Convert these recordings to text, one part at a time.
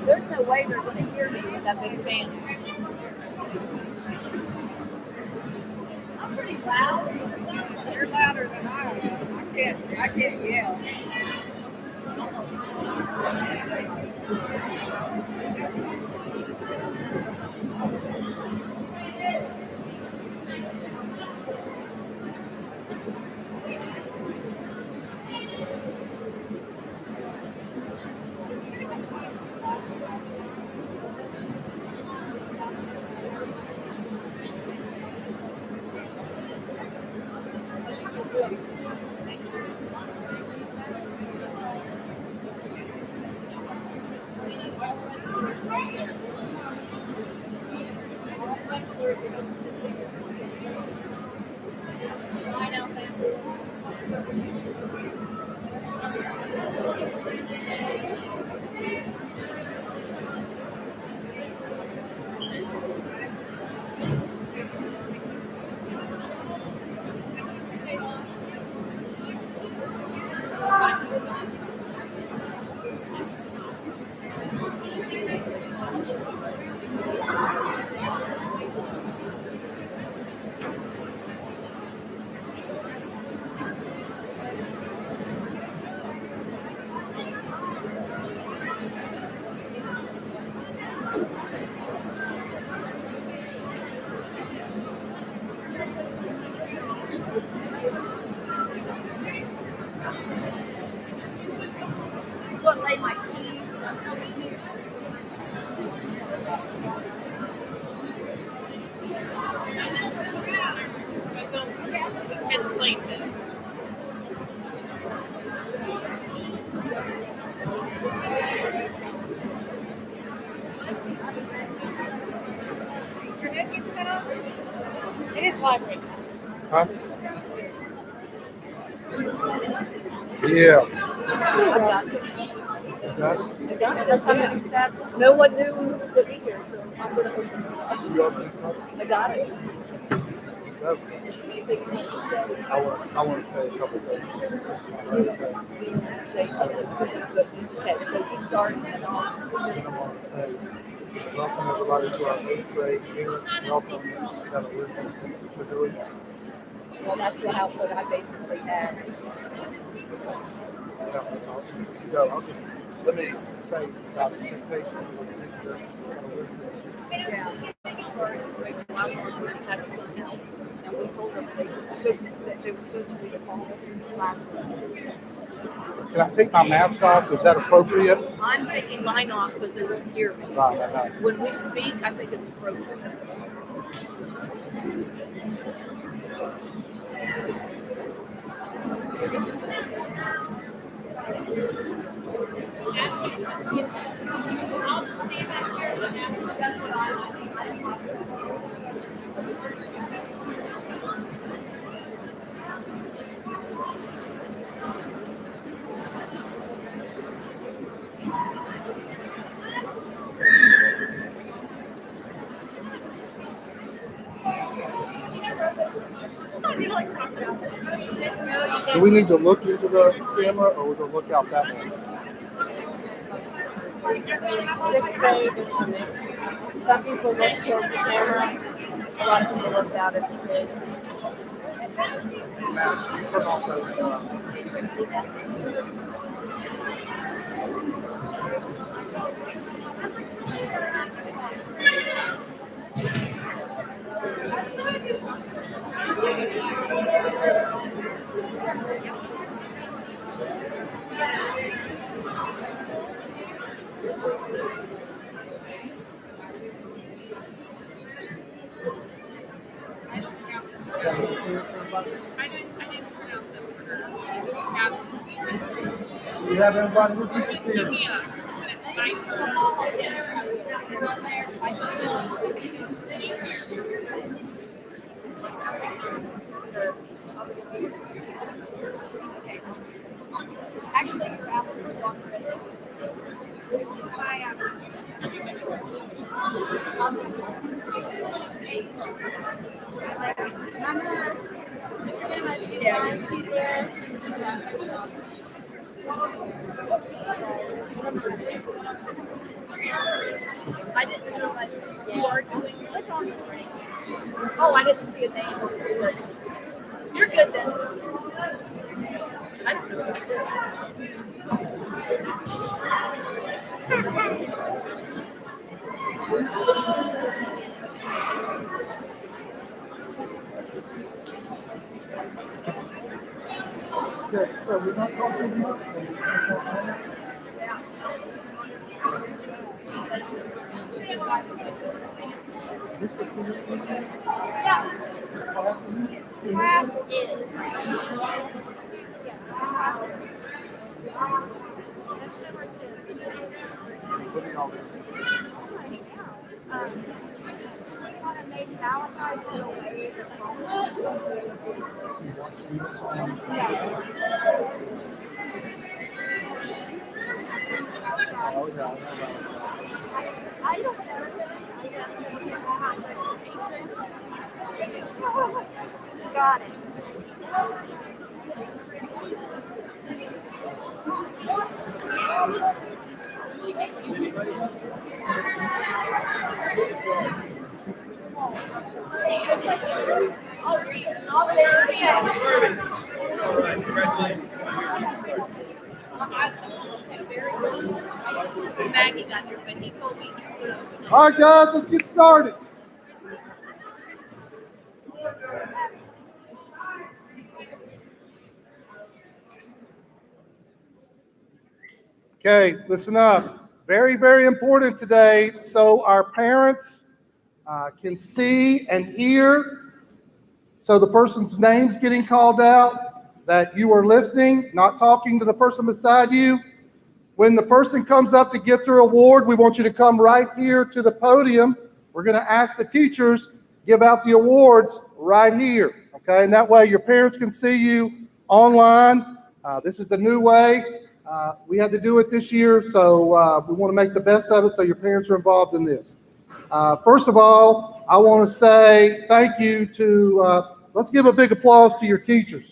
There's no way they're going to hear me with that big fan. I'm pretty loud. They're louder than I am. I can't yell. Huh? Yeah. got it? I got it. Except no one knew who was going to be here, so I'm going to open it up. You open this up? I got it. Okay. Anything you want to say? I want to say a couple things. Do you want to say something to him? But okay, so you start and then I'll. I want to say, welcome everybody to our 8th grade year. Welcome that are listening to what we're doing. Well, that's what output I basically had. Yeah, that's awesome. So I'll just, let me say about expectations. Yeah. I had a fun help, and we told them that they were supposed to do the call in the classroom. Can I take my mask off? Is that appropriate? I'm taking mine off because they won't hear me. Right. When we speak, I think it's appropriate. I'll just stay back here. That's what I like. Do we need to look into the camera or we're going to look out that way? 6th grade is a mix. Some people look towards the camera. A lot of people look out at the kids. Turn off those, I didn't turn out the order. You have everybody with you? Just give me when it's my turn. She's here. Actually, your apple is longer. I didn't know that you are doing what on the screen. Oh, I didn't see a name on the screen. You're good then. I don't know about this. Good. So we're not talking about Class is. I don't know. Got it. Maggie got here, but he told me he was going to open it. All right, guys, let's get started. Okay, listen up. Very, very important today, so our parents can see and hear. So the person's name's getting called out, that you are listening, not talking to the person beside you. When the person comes up to get their award, we want you to come right here to the podium. We're going to ask the teachers, give out the awards right here, okay? And that way your parents can see you online. This is the new way. We had to do it this year, so we want to make the best of it, so your parents are involved in this. First of all, I want to say thank you to, let's give a big applause to your teachers.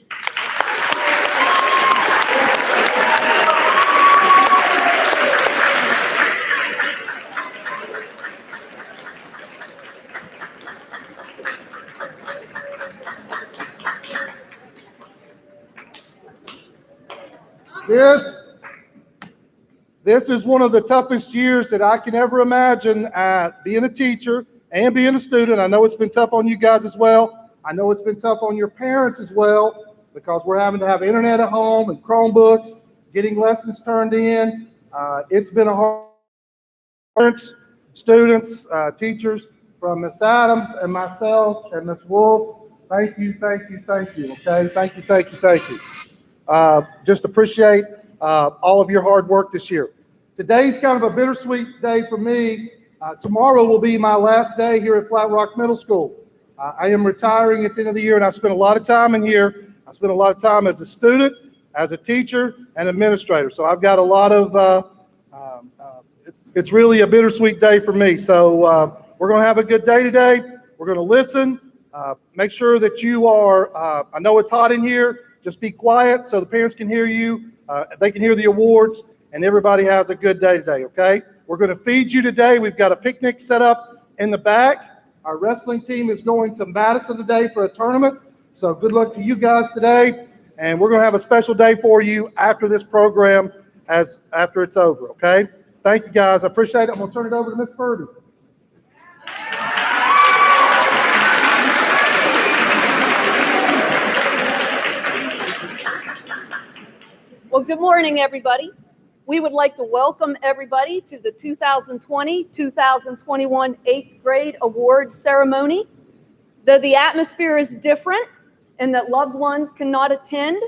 This is one of the toughest years that I can ever imagine being a teacher and being a student. I know it's been tough on you guys as well. I know it's been tough on your parents as well, because we're having to have internet at home and Chromebooks, getting lessons turned in. It's been a hard parents, students, teachers, from Miss Adams and myself and Miss Wolf. Thank you, okay? Thank you. Just appreciate all of your hard work this year. Today's kind of a bittersweet day for me. Tomorrow will be my last day here at Flat Rock Middle School. I am retiring at the end of the year, and I've spent a lot of time in here. I spent a lot of time as a student, as a teacher, and administrator. So I've got a lot of, it's really a bittersweet day for me. So we're going to have a good day today. We're going to listen. Make sure that you are, I know it's hot in here. Just be quiet so the parents can hear you. They can hear the awards, and everybody has a good day today, okay? We're going to feed you today. We've got a picnic set up in the back. Our wrestling team is going to Madison today for a tournament. So good luck to you guys today. And we're going to have a special day for you after this program, after it's over, okay? Thank you, guys. I appreciate it. I'm going to turn it over to Miss Furby. Well, good morning, everybody. We would like to welcome everybody to the 2020-2021 8th grade awards ceremony. Though the atmosphere is different and that loved ones cannot attend,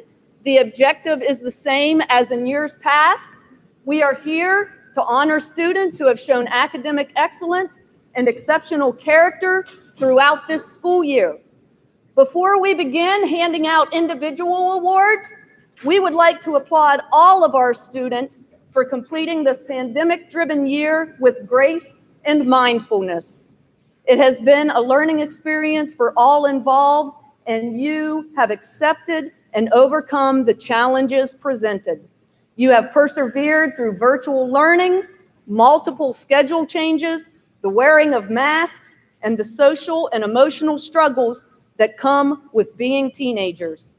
the objective is the same as in years past. We are here to honor students who have shown academic excellence and exceptional character throughout this school year. Before we begin handing out individual awards, we would like to applaud all of our students for completing this pandemic-driven year with grace and mindfulness. It has been a learning experience for all involved, and you have accepted and overcome the challenges presented. You have persevered through virtual learning, multiple schedule changes, the wearing of masks, and the social and emotional struggles that come with being teenagers.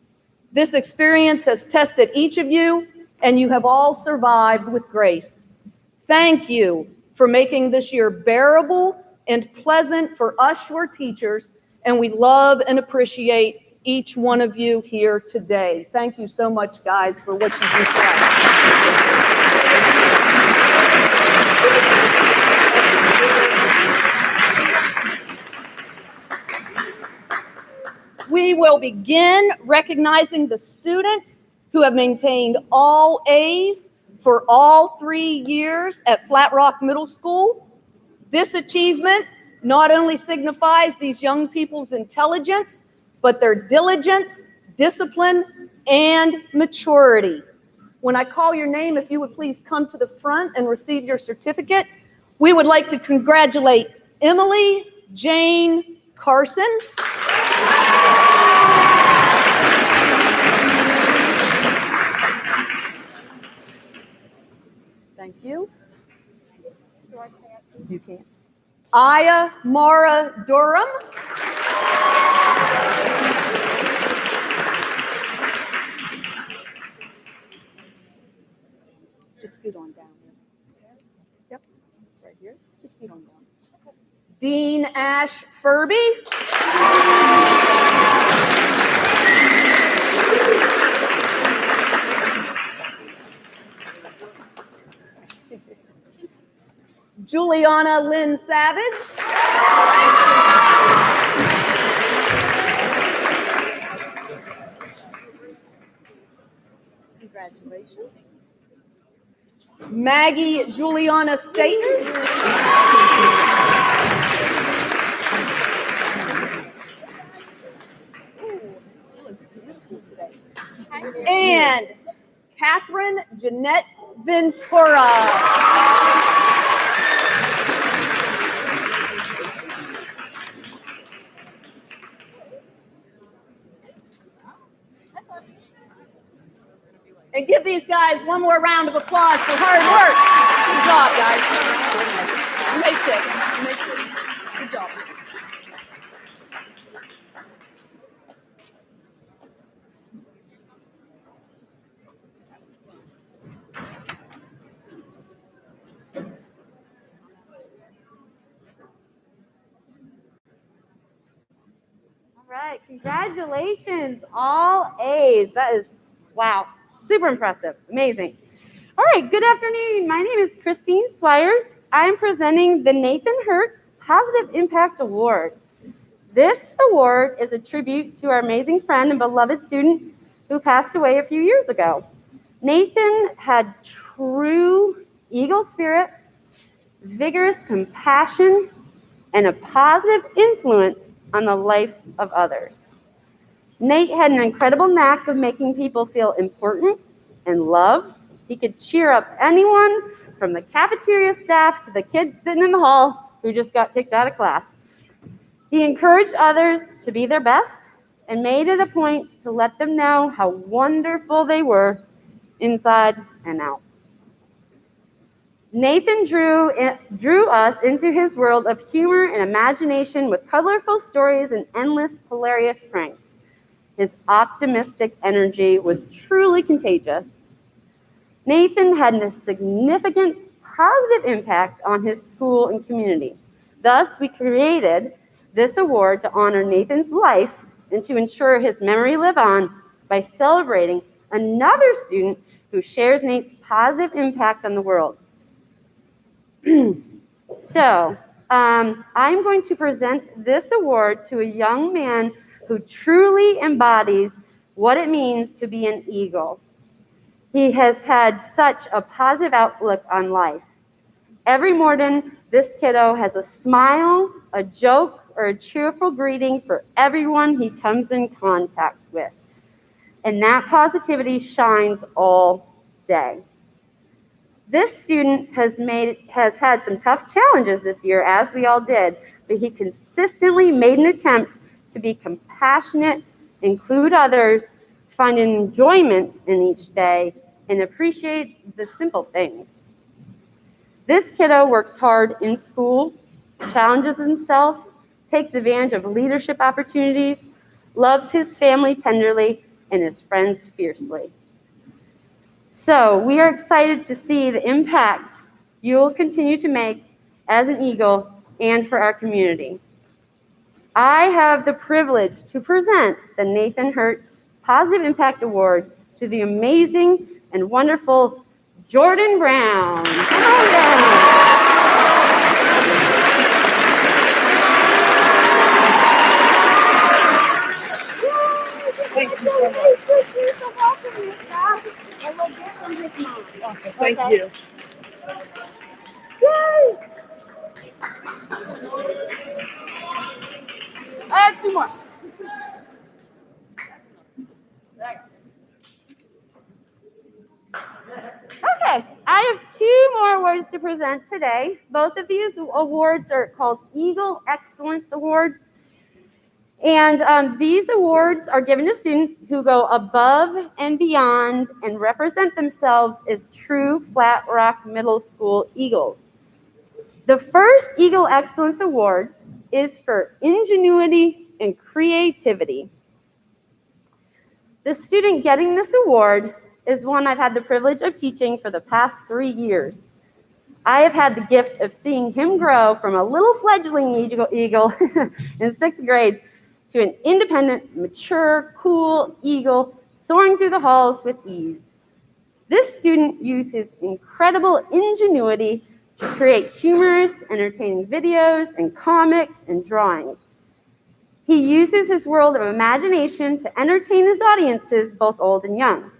This experience has tested each of you, and you have all survived with grace. Thank you for making this year bearable and pleasant for us, your teachers, and we love and appreciate each one of you here today. Thank you so much, guys, for what you do for us. We will begin recognizing the students who have maintained all A's for all 3 years at Flat Rock Middle School. This achievement not only signifies these young people's intelligence, but their diligence, discipline, and maturity. When I call your name, if you would please come to the front and receive your certificate, we would like to congratulate Emily Jane Carson. Thank you. Do I say it? You can. Aya Mara Durham. Just scoot on down. Yep, right here. Just scoot on down. Dean Ash Furby. Juliana Lynn Savage. Congratulations. Maggie Juliana Staten. And Catherine Jeanette Ventura. And give these guys one more round of applause for hard work. Good job, guys. You may sit. You may sit. Good job. All right, congratulations, all A's. That is, wow, super impressive, amazing. All right, good afternoon. My name is Christine Swires. I'm presenting the Nathan Hertz Positive Impact Award. This award is a tribute to our amazing friend and beloved student who passed away a few years ago. Nathan had true eagle spirit, vigorous compassion, and a positive influence on the life of others. Nate had an incredible knack of making people feel important and loved. He could cheer up anyone from the cafeteria staff to the kids sitting in the hall who just got kicked out of class. He encouraged others to be their best and made it a point to let them know how wonderful they were inside and out. Nathan drew us into his world of humor and imagination with colorful stories and endless hilarious pranks. His optimistic energy was truly contagious. Nathan had a significant positive impact on his school and community. Thus, we created this award to honor Nathan's life and to ensure his memory live on by celebrating another student who shares Nate's positive impact on the world. So, I'm going to present this award to a young man who truly embodies what it means to be an eagle. He has had such a positive outlook on life. Every morning, this kiddo has a smile, a joke, or a cheerful greeting for everyone he comes in contact with. And that positivity shines all day. This student has had some tough challenges this year, as we all did, but he consistently made an attempt to be compassionate, include others, find enjoyment in each day, and appreciate the simple things. This kiddo works hard in school, challenges himself, takes advantage of leadership opportunities, loves his family tenderly, and his friends fiercely. So we are excited to see the impact you will continue to make as an Eagle and for our community. I have the privilege to present the Nathan Hertz Positive Impact Award to the amazing and wonderful Jordan Brown. Thank you so much. Awesome. Thank you. Yay! I have two more. Okay, I have two more awards to present today. Both of these awards are called Eagle Excellence Awards. And these awards are given to students who go above and beyond and represent themselves as true Flat Rock Middle School Eagles. The first Eagle Excellence Award is for ingenuity and creativity. The student getting this award is one I've had the privilege of teaching for the past 3 years. I have had the gift of seeing him grow from a little fledgling eagle in 6th grade to an independent, mature, cool eagle soaring through the halls with ease. This student used his incredible ingenuity to create humorous, entertaining videos and comics and drawings. He uses his world of imagination to entertain his audiences, both old and young.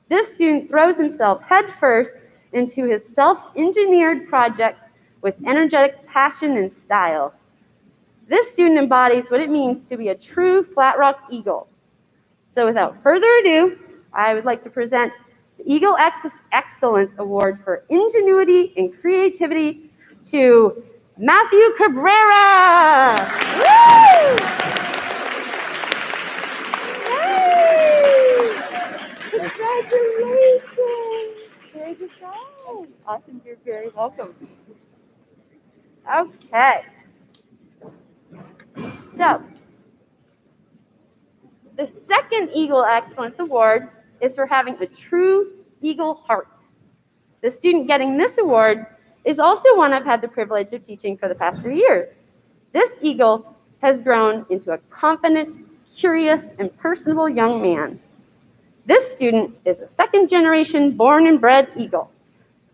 This student throws himself headfirst into his self-engineered projects with energetic passion and style. This student embodies what it means to be a true Flat Rock Eagle. So without further ado, I would like to present the Eagle Excellence Award for Ingenuity and Creativity to Matthew Cabrera. Woo! Yay! Congratulations! Way to go! Awesome, you're very welcome. Okay. So, the second Eagle Excellence Award is for having a true Eagle heart. The student getting this award is also one I've had the privilege of teaching for the past 3 years. This Eagle has grown into a confident, curious, and personable young man. This student is a second-generation born and bred Eagle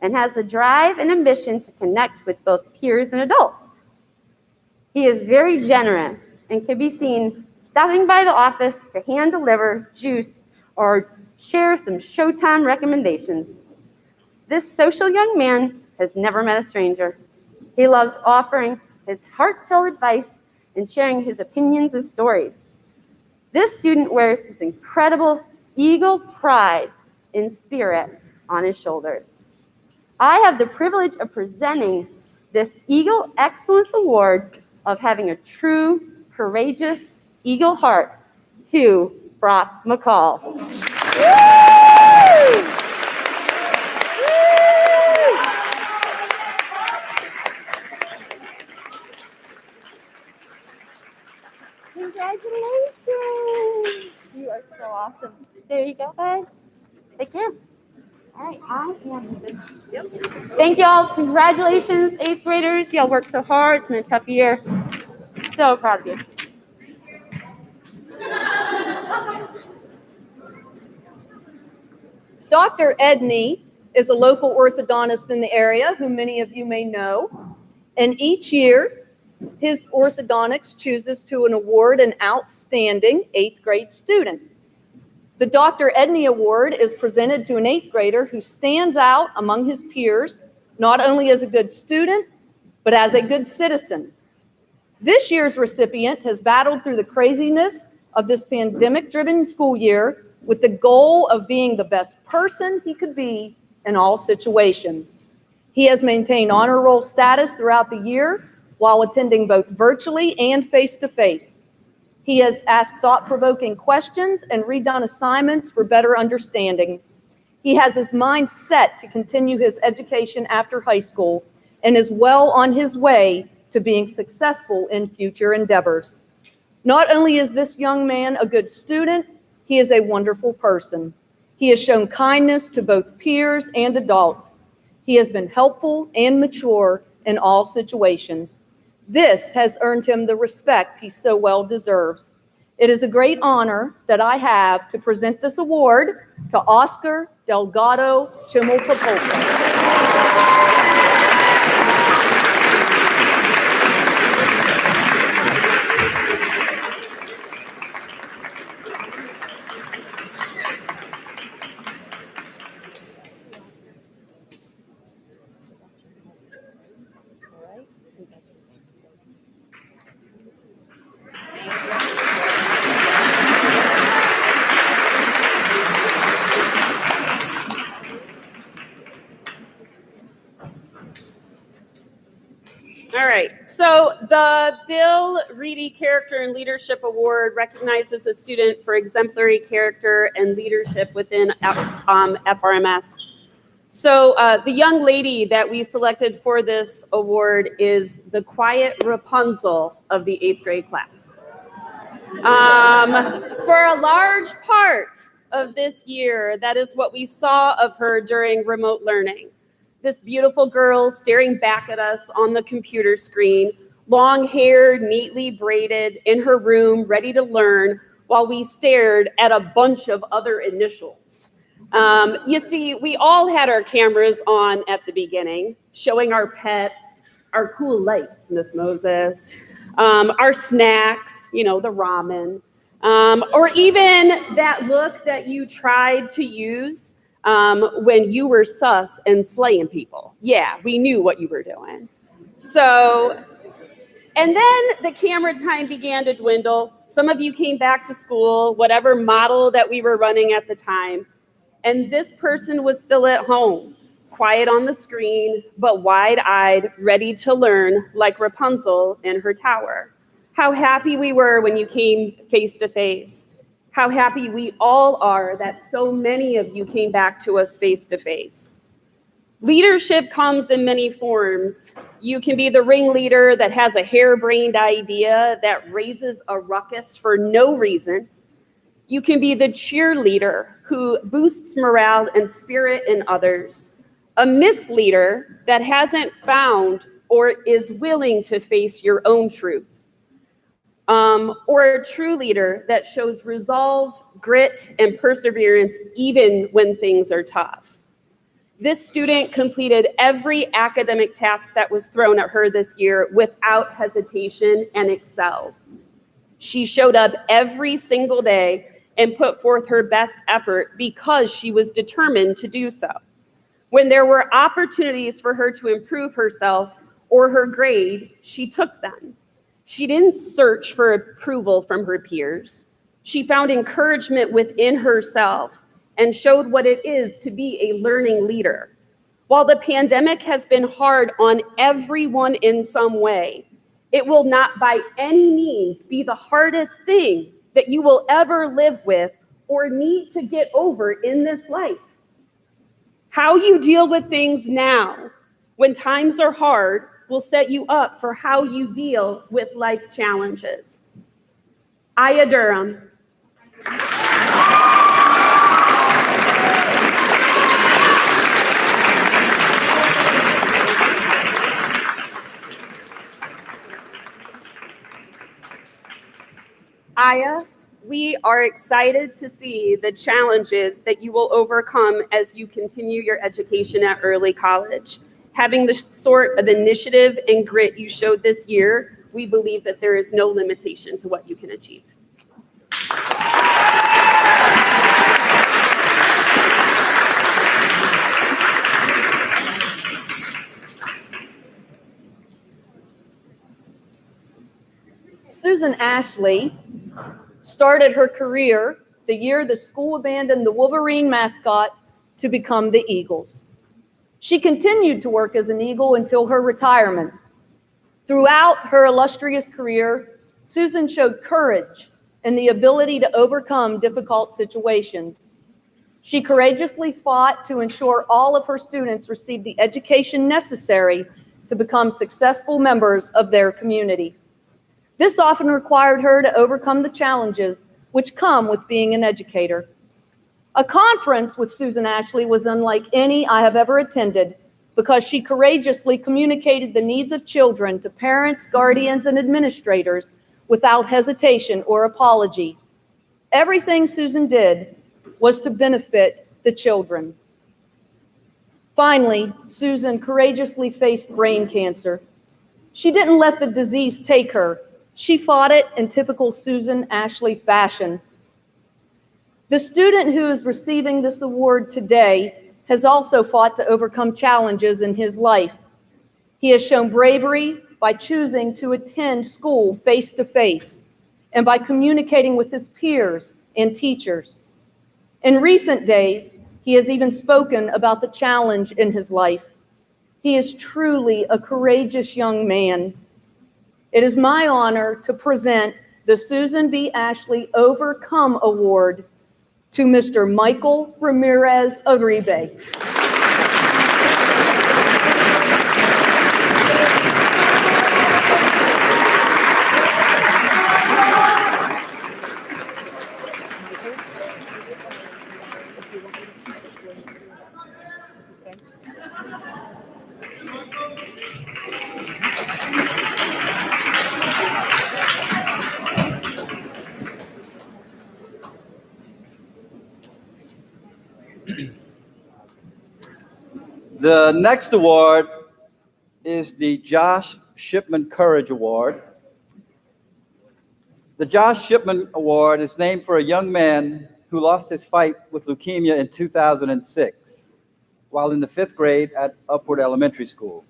and has the drive and ambition to connect with both peers and adults. He is very generous and can be seen stopping by the office to hand deliver juice or share some Showtime recommendations. This social young man has never met a stranger. He loves offering his heartfelt advice and sharing his opinions and stories. This student wears his incredible Eagle pride and spirit on his shoulders. I have the privilege of presenting this Eagle Excellence Award of having a true, courageous Eagle heart to Brock Mccall. Woo! Woo! Congratulations! You are so awesome. There you go, bud. Take care. All right, I am. Yep. Thank y'all. Congratulations, 8th graders. Y'all worked so hard. It's been a tough year. So proud of you. Dr. Edney is a local orthodontist in the area who many of you may know. And each year, his orthodontics chooses to award an outstanding 8th grade student. The Dr. Edney Award is presented to an 8th grader who stands out among his peers, not only as a good student, but as a good citizen. This year's recipient has battled through the craziness of this pandemic-driven school year with the goal of being the best person he could be in all situations. He has maintained honor roll status throughout the year while attending both virtually and face-to-face. He has asked thought-provoking questions and redone assignments for better understanding. He has his mind set to continue his education after high school and is well on his way to being successful in future endeavors. Not only is this young man a good student, he is a wonderful person. He has shown kindness to both peers and adults. He has been helpful and mature in all situations. This has earned him the respect he so well deserves. It is a great honor that I have to present this award to Oscar Delgado Chimalpopolka. All right, so the Bill Reedy Character and Leadership Award recognizes a student for exemplary character and leadership within FRMS. So the young lady that we selected for this award is the quiet Rapunzel of the 8th grade class. For a large part of this year, that is what we saw of her during remote learning. This beautiful girl staring back at us on the computer screen, long hair, neatly braided, in her room, ready to learn, while we stared at a bunch of other initials. You see, we all had our cameras on at the beginning, showing our pets, our cool lights, Miss Moses, our snacks, you know, the ramen, or even that look that you tried to use when you were sus and slaying people. Yeah, we knew what you were doing. So, and then the camera time began to dwindle. Some of you came back to school, whatever model that we were running at the time. and this person was still at home, quiet on the screen, but wide-eyed, ready to learn, like Rapunzel in her tower. How happy we were when you came face to face. How happy we all are that so many of you came back to us face to face. Leadership comes in many forms. You can be the ringleader that has a harebrained idea that raises a ruckus for no reason. You can be the cheerleader who boosts morale and spirit in others. A misleader that hasn't found or is willing to face your own truth. Or a true leader that shows resolve, grit, and perseverance even when things are tough. This student completed every academic task that was thrown at her this year without hesitation and excelled. She showed up every single day and put forth her best effort because she was determined to do so. When there were opportunities for her to improve herself or her grade, she took them. She didn't search for approval from her peers. She found encouragement within herself and showed what it is to be a learning leader. While the pandemic has been hard on everyone in some way, it will not by any means be the hardest thing that you will ever live with or need to get over in this life. How you deal with things now, when times are hard, will set you up for how you deal with life's challenges. Aya Durham. Aya, we are excited to see the challenges that you will overcome as you continue your education at early college. Having the sort of initiative and grit you showed this year, we believe that there is no limitation to what you can achieve. Susan Ashley started her career the year the school abandoned the Wolverine mascot to become the Eagles. She continued to work as an Eagle until her retirement. Throughout her illustrious career, Susan showed courage and the ability to overcome difficult situations. She courageously fought to ensure all of her students received the education necessary to become successful members of their community. This often required her to overcome the challenges which come with being an educator. A conference with Susan Ashley was unlike any I have ever attended because she courageously communicated the needs of children to parents, guardians, and administrators without hesitation or apology. Everything Susan did was to benefit the children. Finally, Susan courageously faced brain cancer. She didn't let the disease take her. She fought it in typical Susan Ashley fashion. The student who is receiving this award today has also fought to overcome challenges in his life. He has shown bravery by choosing to attend school face-to-face and by communicating with his peers and teachers. In recent days, he has even spoken about the challenge in his life. He is truly a courageous young man. It is my honor to present the Susan B. Ashley Overcome Award to Mr. Michael Ramirez Uribe. The next award is the Josh Shipman Courage Award. The Josh Shipman Award is named for a young man who lost his fight with leukemia in 2006 while in the 5th grade at Upward Elementary School.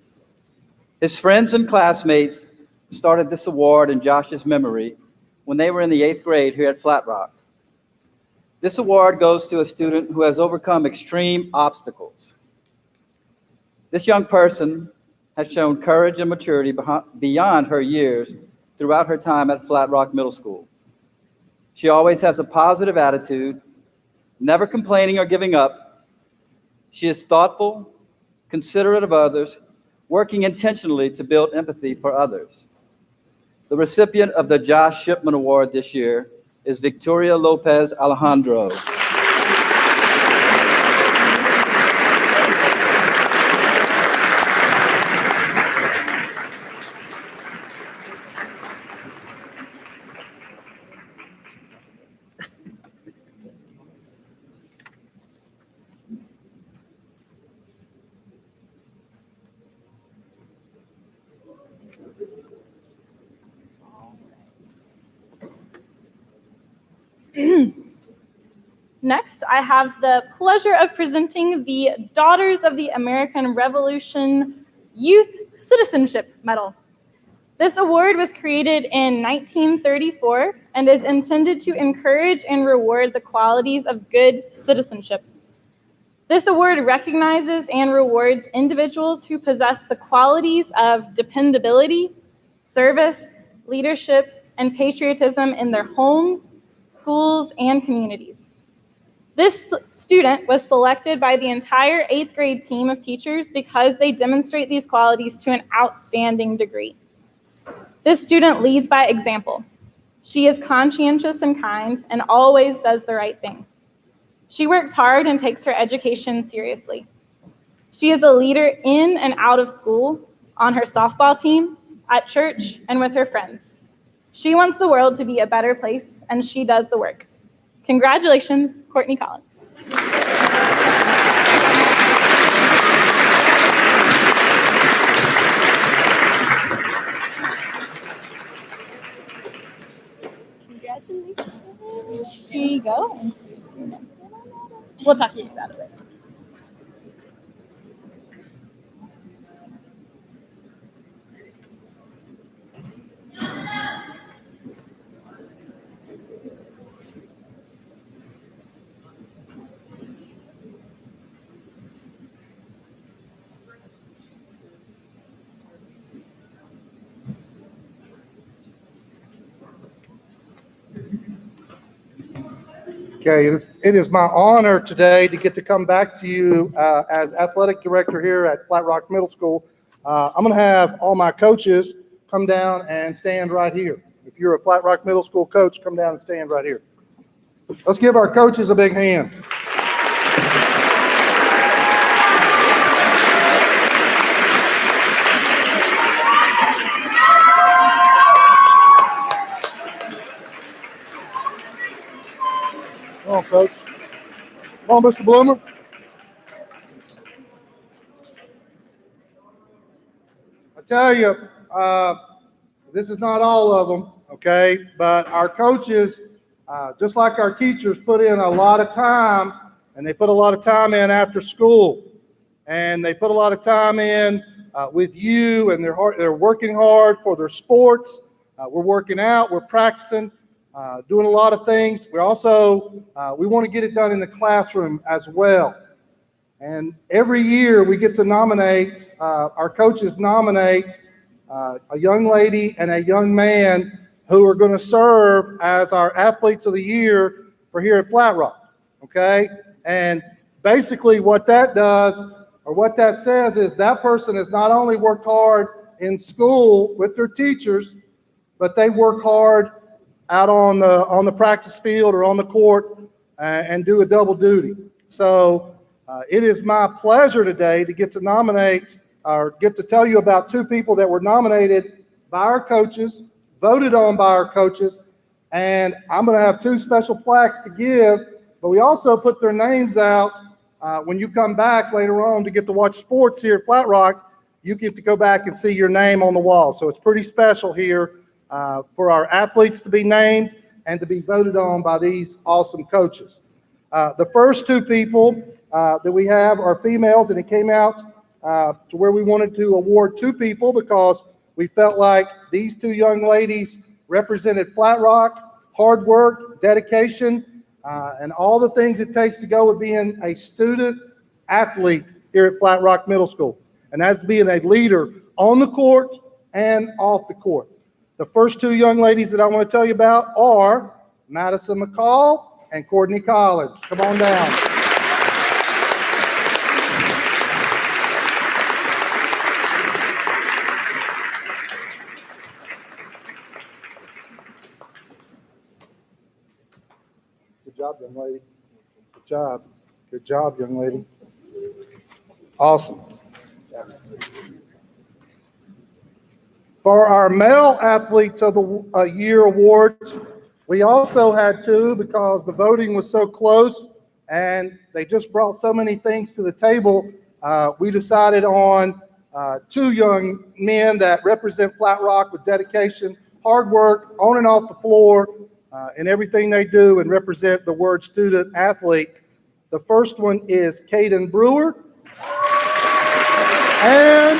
His friends and classmates started this award in Josh's memory when they were in the 8th grade here at Flat Rock. This award goes to a student who has overcome extreme obstacles. This young person has shown courage and maturity beyond her years throughout her time at Flat Rock Middle School. She always has a positive attitude, never complaining or giving up. She is thoughtful, considerate of others, working intentionally to build empathy for others. The recipient of the Josh Shipman Award this year is Victoria Lopez Alejandro. Next, I have the pleasure of presenting the Daughters of the American Revolution Youth Citizenship Medal. This award was created in 1934 and is intended to encourage and reward the qualities of good citizenship. This award recognizes and rewards individuals who possess the qualities of dependability, service, leadership, and patriotism in their homes, schools, and communities. This student was selected by the entire 8th grade team of teachers because they demonstrate these qualities to an outstanding degree. This student leads by example. She is conscientious and kind and always does the right thing. She works hard and takes her education seriously. She is a leader in and out of school, on her softball team, at church, and with her friends. She wants the world to be a better place, and she does the work. Congratulations, Courtney Collins. Congratulations. Here you go. And here's your next one. We'll talk to you about it later. Okay, it is my honor today to get to come back to you as athletic director here at Flat Rock Middle School. I'm going to have all my coaches come down and stand right here. If you're a Flat Rock Middle School coach, come down and stand right here. Let's give our coaches a big hand. Come on, Coach. Come on, Mr. Bloomer. I tell you, this is not all of them, okay? But our coaches, just like our teachers, put in a lot of time, and they put a lot of time in after school. And they put a lot of time in with you, and they're working hard for their sports. We're working out, we're practicing. Doing a lot of things. We also, we want to get it done in the classroom as well. And every year we get to nominate, our coaches nominate a young lady and a young man who are going to serve as our athletes of the year for here at Flat Rock, okay? And basically what that does, or what that says, is that person has not only worked hard in school with their teachers, but they work hard out on the practice field or on the court and do a double duty. So it is my pleasure today to get to nominate or get to tell you about two people that were nominated by our coaches, voted on by our coaches, and I'm going to have two special plaques to give, but we also put their names out when you come back later on to get to watch sports here at Flat Rock. You get to go back and see your name on the wall. So it's pretty special here for our athletes to be named and to be voted on by these awesome coaches. The first two people that we have are females, and it came out to where we wanted to award two people because we felt like these two young ladies represented Flat Rock, hard work, dedication, and all the things it takes to go with being a student athlete here at Flat Rock Middle School. And that's being a leader on the court and off the court. The first two young ladies that I want to tell you about are Madison Mccall and Courtney Collins. Come on down. Good job, young lady. Good job. Good job, young lady. Awesome. For our male athletes of the year awards, we also had two because the voting was so close and they just brought so many things to the table. We decided on two young men that represent Flat Rock with dedication, hard work, on and off the floor, in everything they do, and represent the word student athlete. The first one is Kaden Brewer and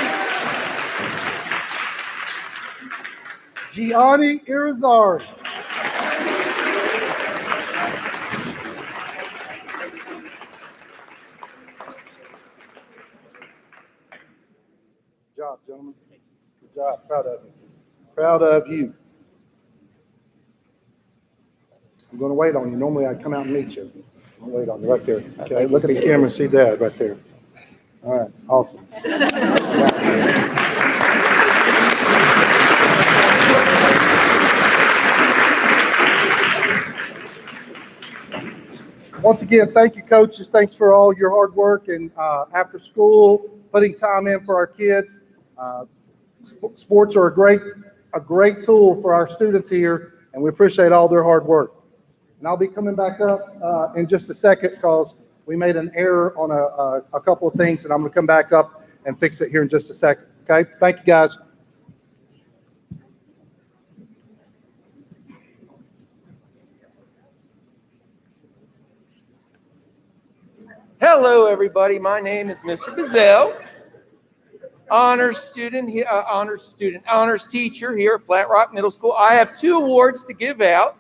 Gianni. Good job, gentlemen. Good job. Proud of you. Proud of you. I'm going to wait on you. Normally I come out and meet you. I'll wait on you right there. Okay, look at the camera and see Dad right there. All right, awesome. Once again, thank you, coaches. Thanks for all your hard work and after school, putting time in for our kids. Sports are a great tool for our students here, and we appreciate all their hard work. And I'll be coming back up in just a second because we made an error on a couple of things, and I'm going to come back up and fix it here in just a second. Okay? Thank you, guys. Hello, everybody. My name is Mr. Bazell, honors teacher here at Flat Rock Middle School. I have two awards to give out.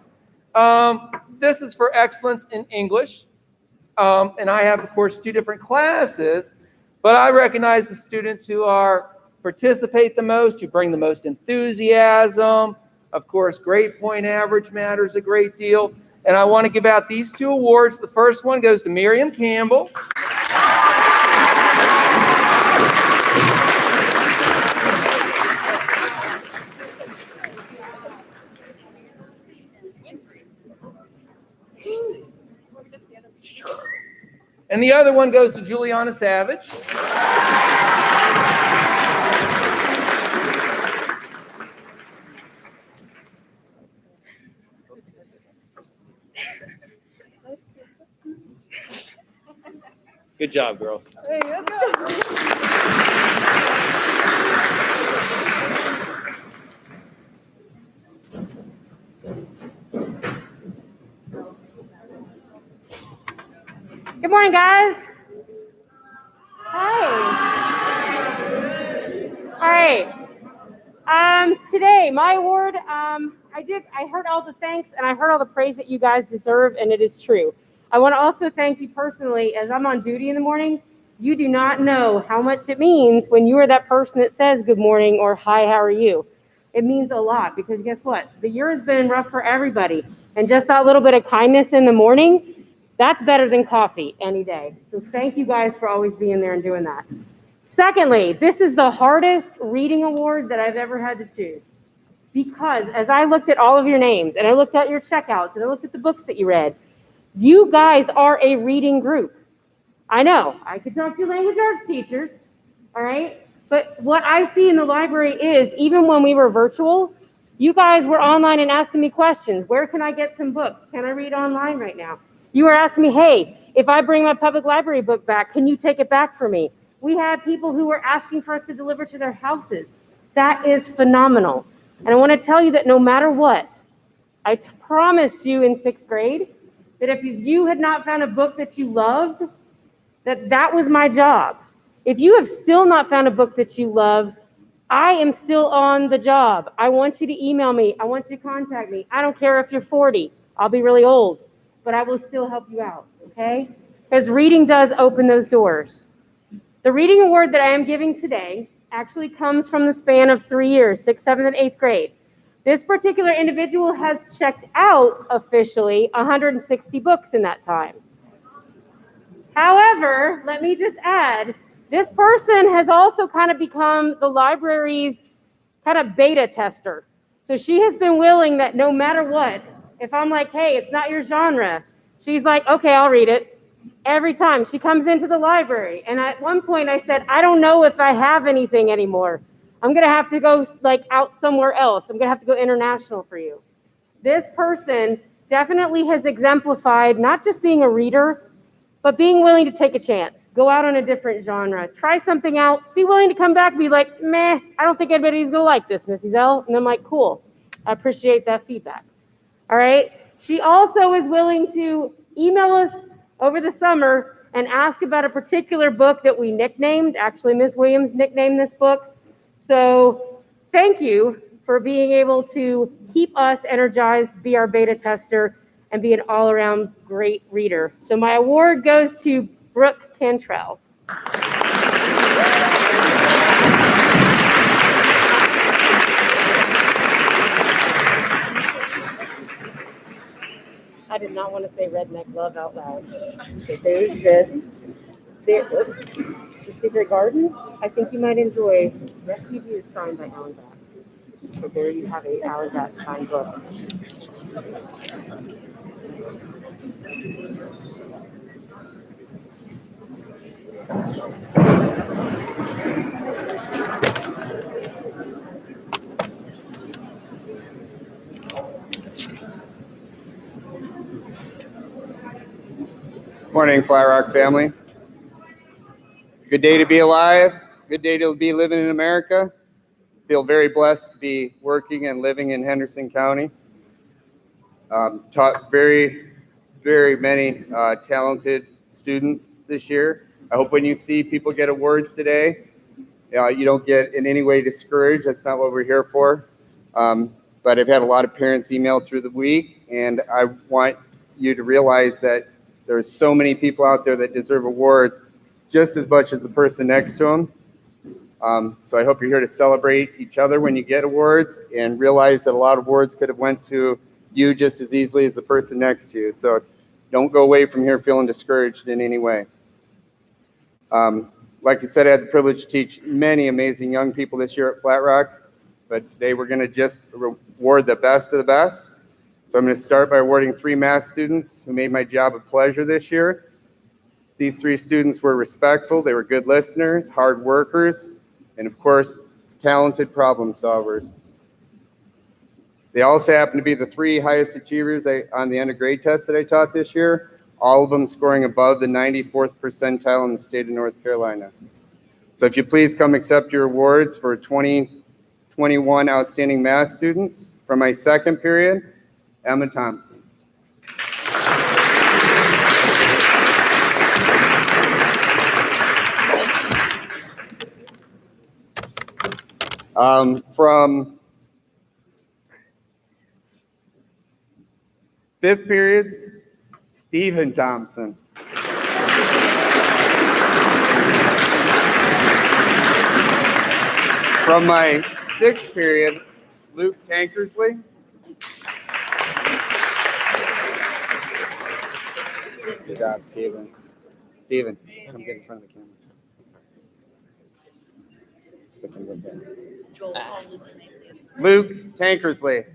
This is for excellence in English, and I have, of course, two different classes. But I recognize the students who participate the most, who bring the most enthusiasm. Of course, grade point average matters a great deal. And I want to give out these two awards. The first one goes to Miriam Campbell. And the other one goes to Juliana Savage. Good job, girls. Hey, good job. Good morning, guys. Hi. All right. Today, my award, I heard all the thanks and I heard all the praise that you guys deserve, and it is true. I want to also thank you personally. As I'm on duty in the mornings, you do not know how much it means when you are that person that says good morning or hi, how are you? It means a lot, because guess what? The year has been rough for everybody, and just that little bit of kindness in the morning, that's better than coffee any day. So thank you guys for always being there and doing that. Secondly, this is the hardest reading award that I've ever had to choose, because as I looked at all of your names and I looked at your checkouts and I looked at the books that you read, you guys are a reading group. I know, I could talk to language arts teachers, all right? But what I see in the library is, even when we were virtual, you guys were online and asking me questions. Where can I get some books? Can I read online right now? You were asking me, hey, if I bring my public library book back, can you take it back for me? We had people who were asking for us to deliver to their houses. That is phenomenal. And I want to tell you that no matter what, I promised you in 6th grade that if you had not found a book that you loved, that was my job. If you have still not found a book that you love, I am still on the job. I want you to email me. I want you to contact me. I don't care if you're 40. I'll be really old. but I will still help you out, okay? Because reading does open those doors. The reading award that I am giving today actually comes from the span of 3 years, 6th, 7th, and 8th grade. This particular individual has checked out officially 160 books in that time. However, let me just add, this person has also kind of become the library's kind of beta tester. So she has been willing that no matter what, if I'm like, hey, it's not your genre, she's like, okay, I'll read it. Every time she comes into the library. And at one point I said, I don't know if I have anything anymore. I'm going to have to go like out somewhere else. I'm going to have to go international for you. This person definitely has exemplified not just being a reader, but being willing to take a chance, go out on a different genre, try something out, be willing to come back and be like, meh, I don't think anybody's going to like this, Mrs. L. And I'm like, cool. I appreciate that feedback. All right. She also is willing to email us over the summer and ask about a particular book that we nicknamed. Actually, Ms. Williams nicknamed this book. So thank you for being able to keep us energized, be our beta tester, and be an all-around great reader. So my award goes to Brooke Cantrell. I did not want to say redneck love out loud. So there's this. There, oops. The Secret Garden. I think you might enjoy. Refugee is signed by Alan Batts. So there you have a Alan Batts signed book. Morning, Flat Rock family. Good day to be alive. Good day to be living in America. Feel very blessed to be working and living in Henderson County. Taught very many talented students this year. I hope when you see people get awards today, you don't get in any way discouraged. That's not what we're here for. But I've had a lot of parents email through the week, and I want you to realize that there's so many people out there that deserve awards just as much as the person next to them. So I hope you're here to celebrate each other when you get awards and realize that a lot of awards could have went to you just as easily as the person next to you. So don't go away from here feeling discouraged in any way. Like I said, I had the privilege to teach many amazing young people this year at Flat Rock, but today we're going to just reward the best of the best. So I'm going to start by awarding 3 math students who made my job a pleasure this year. These 3 students were respectful, they were good listeners, hard workers, and of course, talented problem solvers. They also happen to be the 3 highest achievers on the end of grade test that I taught this year, all of them scoring above the 94th percentile in the state of North Carolina. So if you please come accept your awards for 2021 outstanding math students. From my second period, Emma Thompson. From 5th period, Stephen Thompson. From my 6th period, Luke Tankersley. Good job, Stephen. Stephen, come get in front of the camera. Luke Tankersley.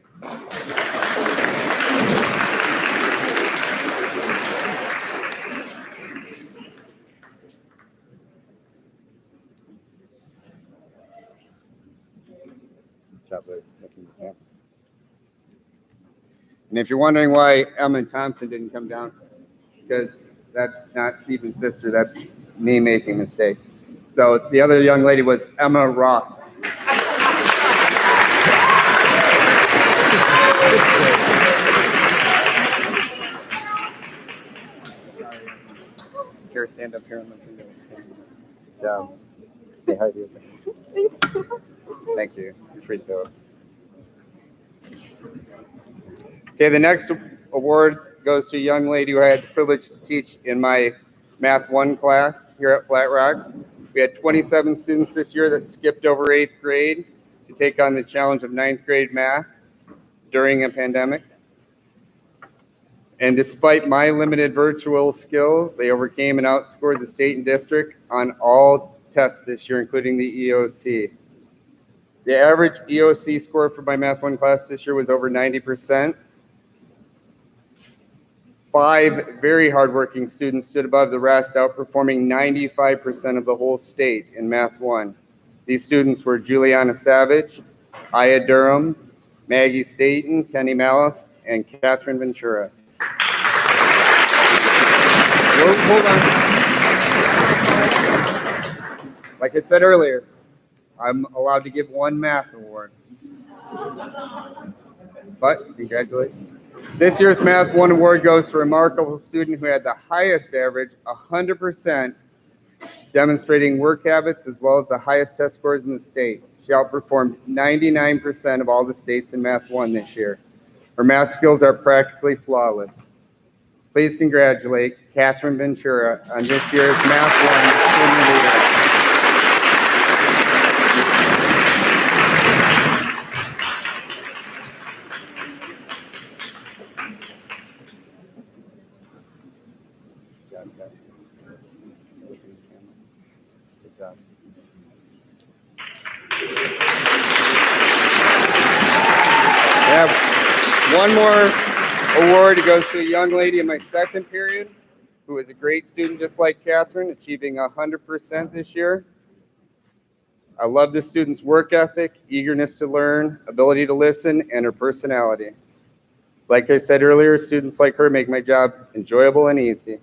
And if you're wondering why Emma Thompson didn't come down, because that's not Stephen's sister, that's me making a mistake. So the other young lady was Emma Ross. Here, stand up here and look into the say hi to you. Thank you. You're free to go. Okay, the next award goes to a young lady who I had the privilege to teach in my Math 1 class here at Flat Rock. We had 27 students this year that skipped over 8th grade to take on the challenge of 9th grade math during a pandemic. And despite my limited virtual skills, they overcame and outscored the state and district on all tests this year, including the EOC. The average EOC score for my Math 1 class this year was over 90%. 5 very hardworking students stood above the rest, outperforming 95% of the whole state in Math 1. These students were Juliana Savage, Aya Durham, Maggie Staten, Kenny Malice, and Catherine Ventura. Hold on. Like I said earlier, I'm allowed to give one math award. But congratulations. This year's Math 1 award goes to a remarkable student who had the highest average, 100%, demonstrating work habits as well as the highest test scores in the state. She outperformed 99% of all the states in Math 1 this year. Her math skills are practically flawless. Please congratulate Catherine Ventura on this year's Math 1 Student Leader. Good job. We have one more award. It goes to a young lady in my second period who was a great student just like Catherine, achieving 100% this year. I love the student's work ethic, eagerness to learn, ability to listen, and her personality. Like I said earlier, students like her make my job enjoyable and easy.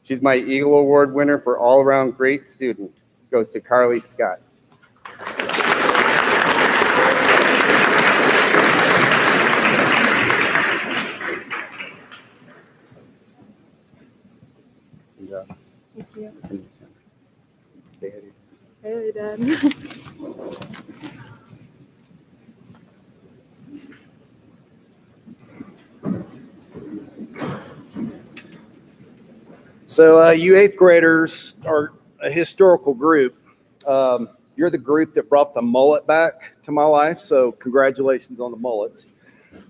She's my Eagle Award winner for all-around great student. Goes to Carly Scott. Good job. Thank you. Say hi to you. Hey, Dad. So you 8th graders are a historical group. You're the group that brought the mullet back to my life, so congratulations on the mullets.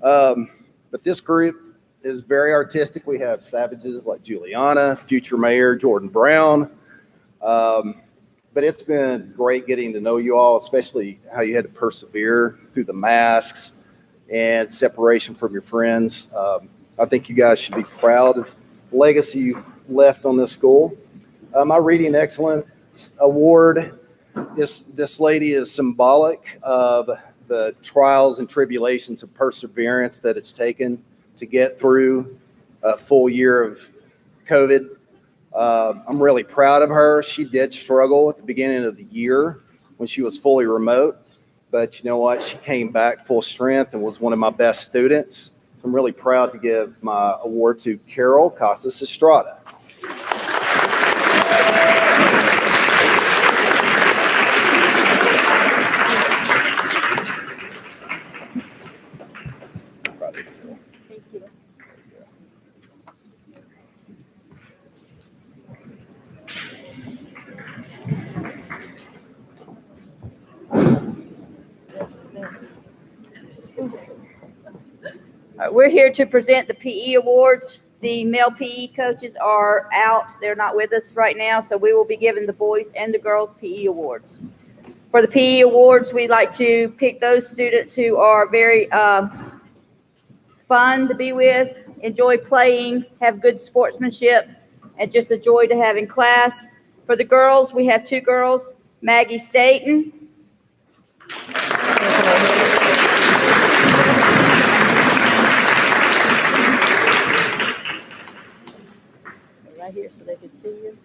But this group is very artistic. We have savages like Juliana, future mayor Jordan Brown. But it's been great getting to know you all, especially how you had to persevere through the masks and separation from your friends. I think you guys should be proud of the legacy you left on this school. My Reading Excellence Award, this lady is symbolic of the trials and tribulations of perseverance that it's taken to get through a full year of COVID. I'm really proud of her. She did struggle at the beginning of the year when she was fully remote, but you know what? She came back full strength and was one of my best students. So I'm really proud to give my award to Carol Casas Estrada. We're here to present the PE awards. The male PE coaches are out. They're not with us right now, so we will be giving the boys and the girls PE awards. For the PE awards, we like to pick those students who are very fun to be with, enjoy playing, have good sportsmanship, and just a joy to have in class. For the girls, we have 2 girls, Maggie Staten. Right here so they can see you.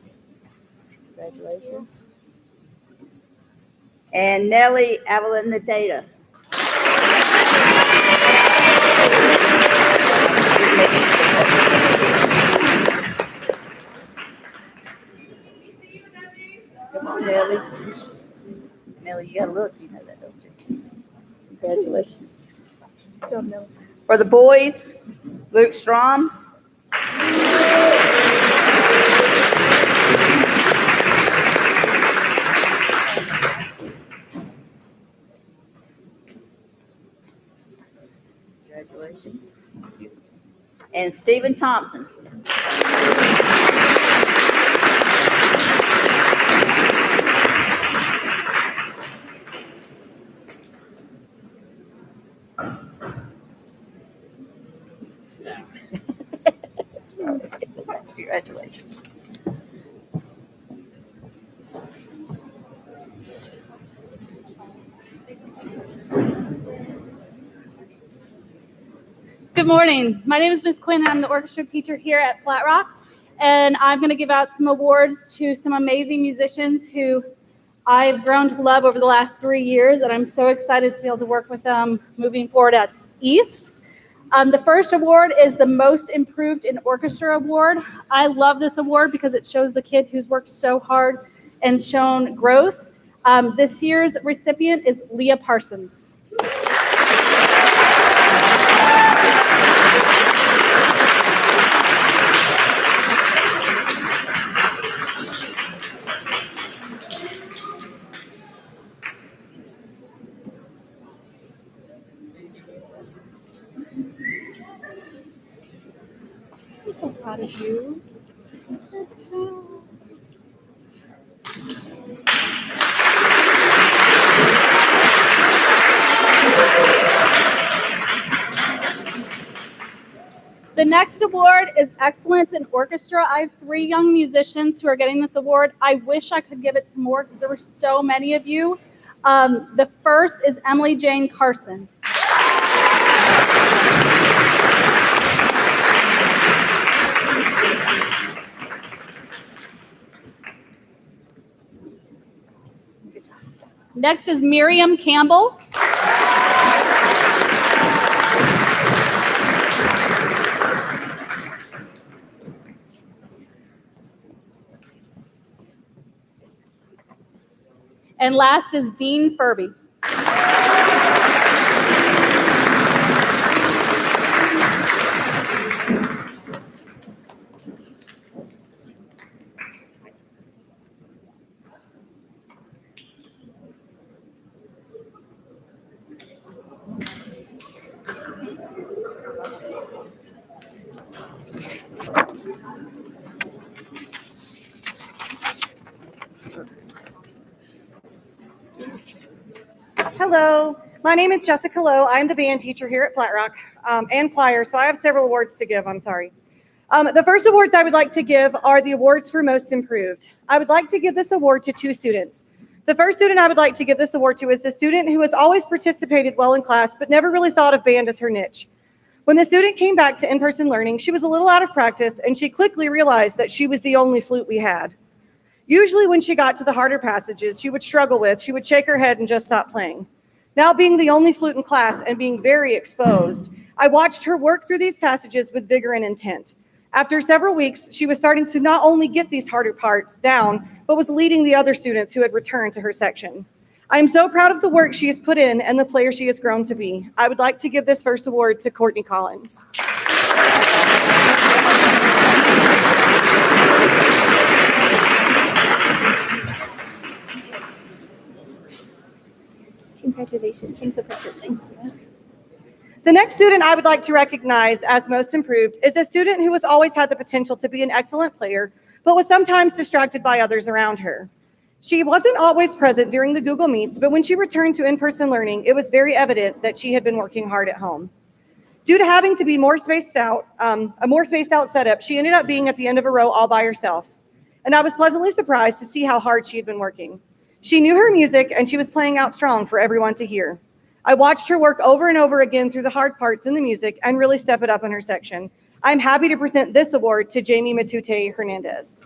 Congratulations. And Nellie Avalanadata. Come on, Nellie. Nellie, you gotta look. You know that, don't you? Congratulations. Good job, Nellie. For the boys, Luke Strom, Congratulations. Thank you. And Stephen Thompson. Congratulations. Good morning. My name is Ms. Quinn. I'm the orchestra teacher here at Flat Rock, and I'm going to give out some awards to some amazing musicians who I've grown to love over the last 3 years, and I'm so excited to be able to work with them moving forward at East. The first award is the Most Improved in Orchestra award. I love this award because it shows the kid who's worked so hard and shown growth. This year's recipient is Leah Parsons. I'm so proud of you. Good job. The next award is Excellence in Orchestra. I have 3 young musicians who are getting this award. I wish I could give it to more because there were so many of you. The first is Emily Jane Carson. Next is Miriam Campbell. And last is Dean Furby. Hello, my name is Jessica Lowe. I'm the band teacher here at Flat Rock and choir, so I have several awards to give. I'm sorry. The first awards I would like to give are the awards for Most Improved. I would like to give this award to 2 students. The first student I would like to give this award to is the student who has always participated well in class, but never really thought of band as her niche. When the student came back to in-person learning, she was a little out of practice, and she quickly realized that she was the only flute we had. Usually when she got to the harder passages she would struggle with, she would shake her head and just stop playing. Now being the only flute in class and being very exposed, I watched her work through these passages with vigor and intent. After several weeks, she was starting to not only get these harder parts down, but was leading the other students who had returned to her section. I am so proud of the work she has put in and the player she has grown to be. I would like to give this first award to Courtney Collins. Congratulations. Thanks so much. Thank you. The next student I would like to recognize as Most Improved is a student who has always had the potential to be an excellent player, but was sometimes distracted by others around her. She wasn't always present during the Google Meets, but when she returned to in-person learning, it was very evident that she had been working hard at home. Due to having to be a more spaced out setup, she ended up being at the end of a row all by herself. And I was pleasantly surprised to see how hard she had been working. She knew her music and she was playing out strong for everyone to hear. I watched her work over and over again through the hard parts in the music and really step it up in her section. I'm happy to present this award to Jamie Matute Hernandez.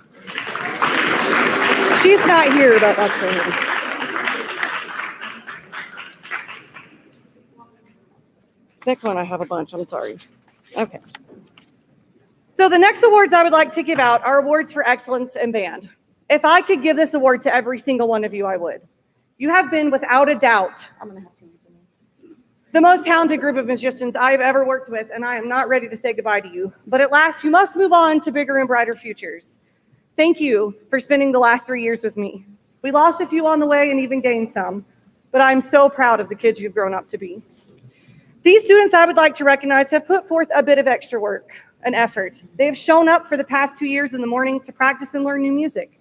She's not here, but that's for her. Second one, I have a bunch, I'm sorry. Okay. So the next awards I would like to give out are awards for excellence in band. If I could give this award to every single one of you, I would. You have been, without a doubt, the most talented group of musicians I've ever worked with, and I am not ready to say goodbye to you. But at last, you must move on to bigger and brighter futures. Thank you for spending the last 3 years with me. We lost a few on the way and even gained some, but I'm so proud of the kids you've grown up to be. These students I would like to recognize have put forth a bit of extra work and effort. They have shown up for the past 2 years in the morning to practice and learn new music.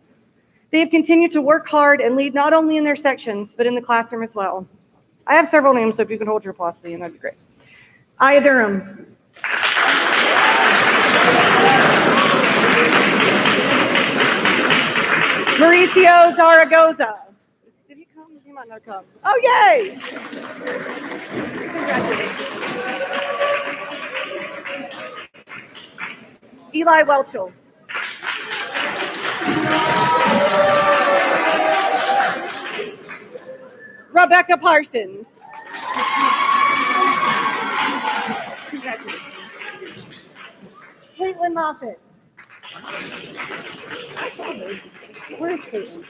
They have continued to work hard and lead not only in their sections, but in the classroom as well. I have several names, so if you can hold your applause, and that'd be great. Aya Durham. Mauricio Zaragoza. Did he come? He might not come. Oh, yay! Eli Welchel. Rebecca Parsons. Congratulations. Caitlin Moffitt. Where's Caitlin?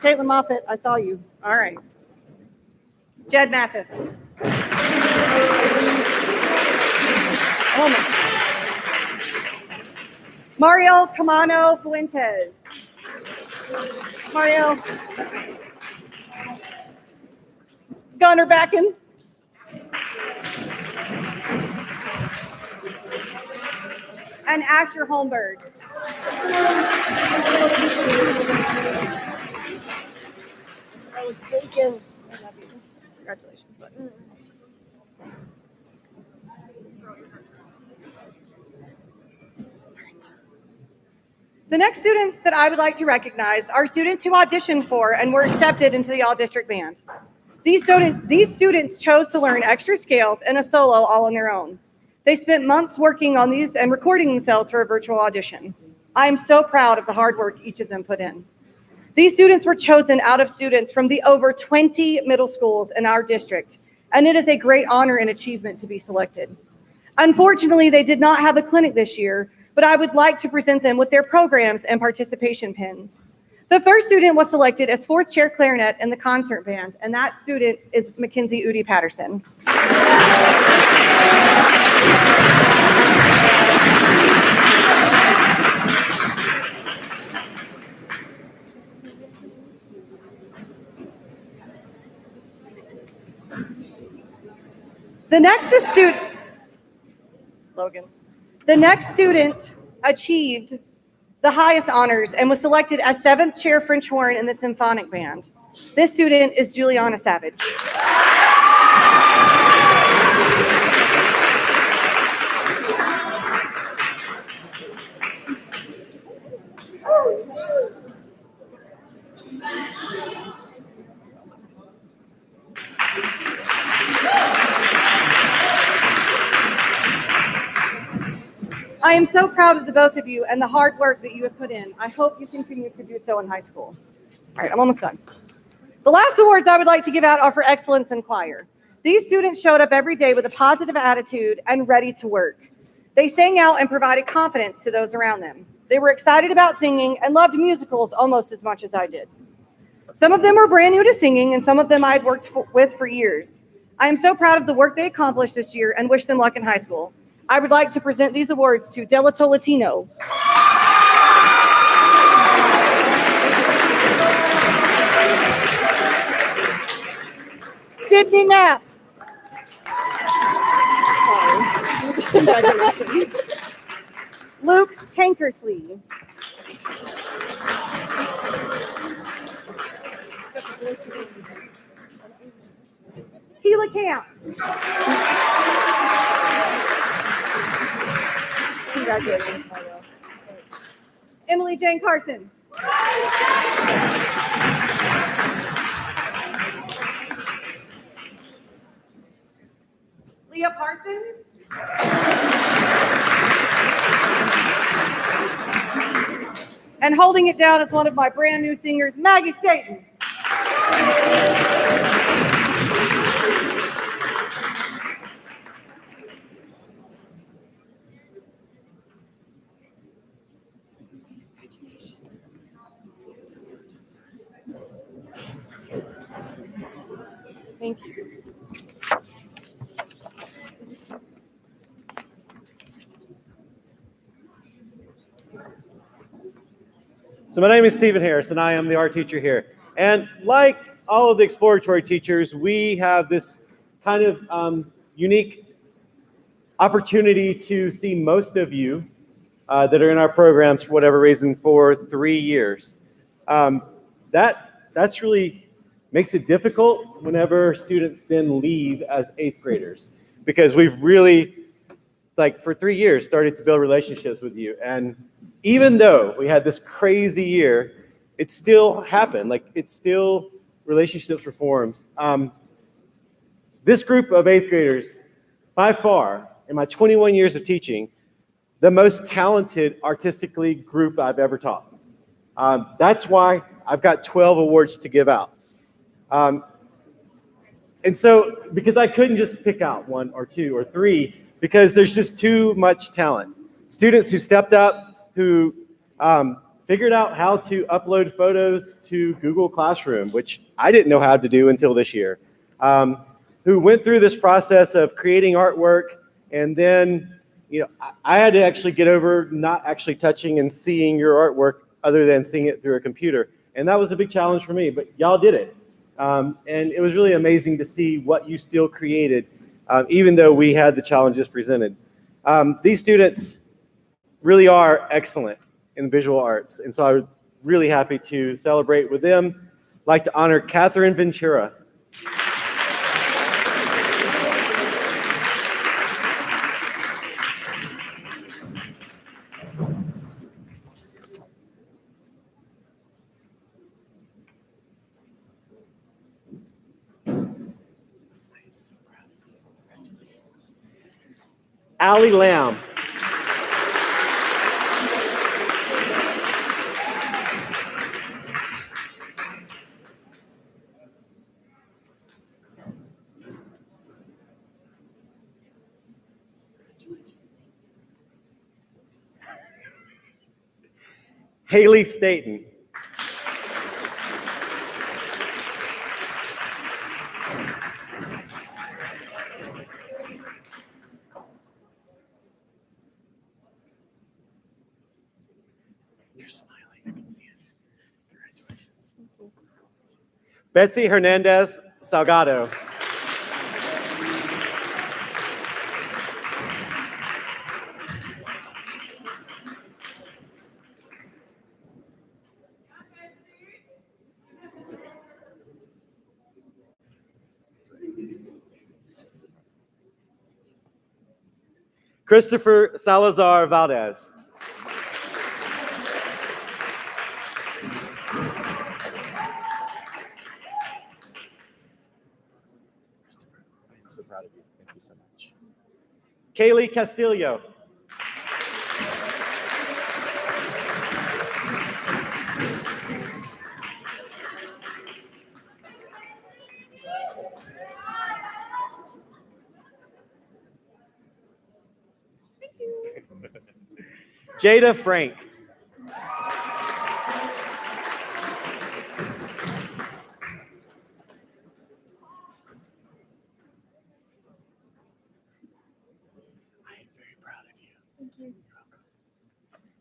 Caitlin Moffitt, I saw you. All right. Jed Mathis. Mario Camano Fuentes. Mario. Gunnar Backen. And Asher Holmberg. Thank you. Congratulations, buddy. The next students that I would like to recognize are students who auditioned for and were accepted into the all-district band. These students chose to learn extra scales and a solo all on their own. They spent months working on these and recording themselves for a virtual audition. I am so proud of the hard work each of them put in. These students were chosen out of students from the over 20 middle schools in our district, and it is a great honor and achievement to be selected. Unfortunately, they did not have a clinic this year, but I would like to present them with their programs and participation pins. The first student was selected as fourth chair clarinet in the concert band, and that student is Mackenzie Udi Patterson. The next student achieved the highest honors and was selected as seventh chair French horn in the symphonic band. This student is Juliana Savage. I am so proud of the both of you and the hard work that you have put in. I hope you continue to do so in high school. All right, I'm almost done. The last awards I would like to give out are for excellence in choir. These students showed up every day with a positive attitude and ready to work. They sang out and provided confidence to those around them. They were excited about singing and loved musicals almost as much as I did. Some of them were brand new to singing, and some of them I had worked with for years. I am so proud of the work they accomplished this year and wish them luck in high school. I would like to present these awards to Dela Tolatino, Sydney Knapp, Luke Tankersley, Tila Camp, congratulations, Emily Jane Carson, Leah Parsons, and holding it down is one of my brand new singers, Maggie Staten. Thank you. So my name is Stephen Harris, and I am the art teacher here. And like all of the exploratory teachers, we have this kind of unique opportunity to see most of you that are in our programs for whatever reason for 3 years. That's really makes it difficult whenever students then leave as 8th graders, because we've really, like, for 3 years started to build relationships with you. And even though we had this crazy year, it still happened. Like, it's still, relationships were formed. This group of 8th graders, by far, in my 21 years of teaching, the most talented artistically group I've ever taught. That's why I've got 12 awards to give out. And so, because I couldn't just pick out 1 or 2 or 3, because there's just too much talent. Students who stepped up, who figured out how to upload photos to Google Classroom, which I didn't know how to do until this year, who went through this process of creating artwork, and then, you know, I had to actually get over not actually touching and seeing your artwork other than seeing it through a computer. And that was a big challenge for me, but y'all did it. And it was really amazing to see what you still created, even though we had the challenges presented. These students really are excellent in visual arts, and so I was really happy to celebrate with them. I'd like to honor Catherine Ventura. Allie Lamb. Haley Staten. You're smiling, I can see it. Congratulations. Betsy Hernandez Salgado. Christopher Salazar Valdez. I'm so proud of you. Thank you so much. Kaylee Castillo. Jada Frank.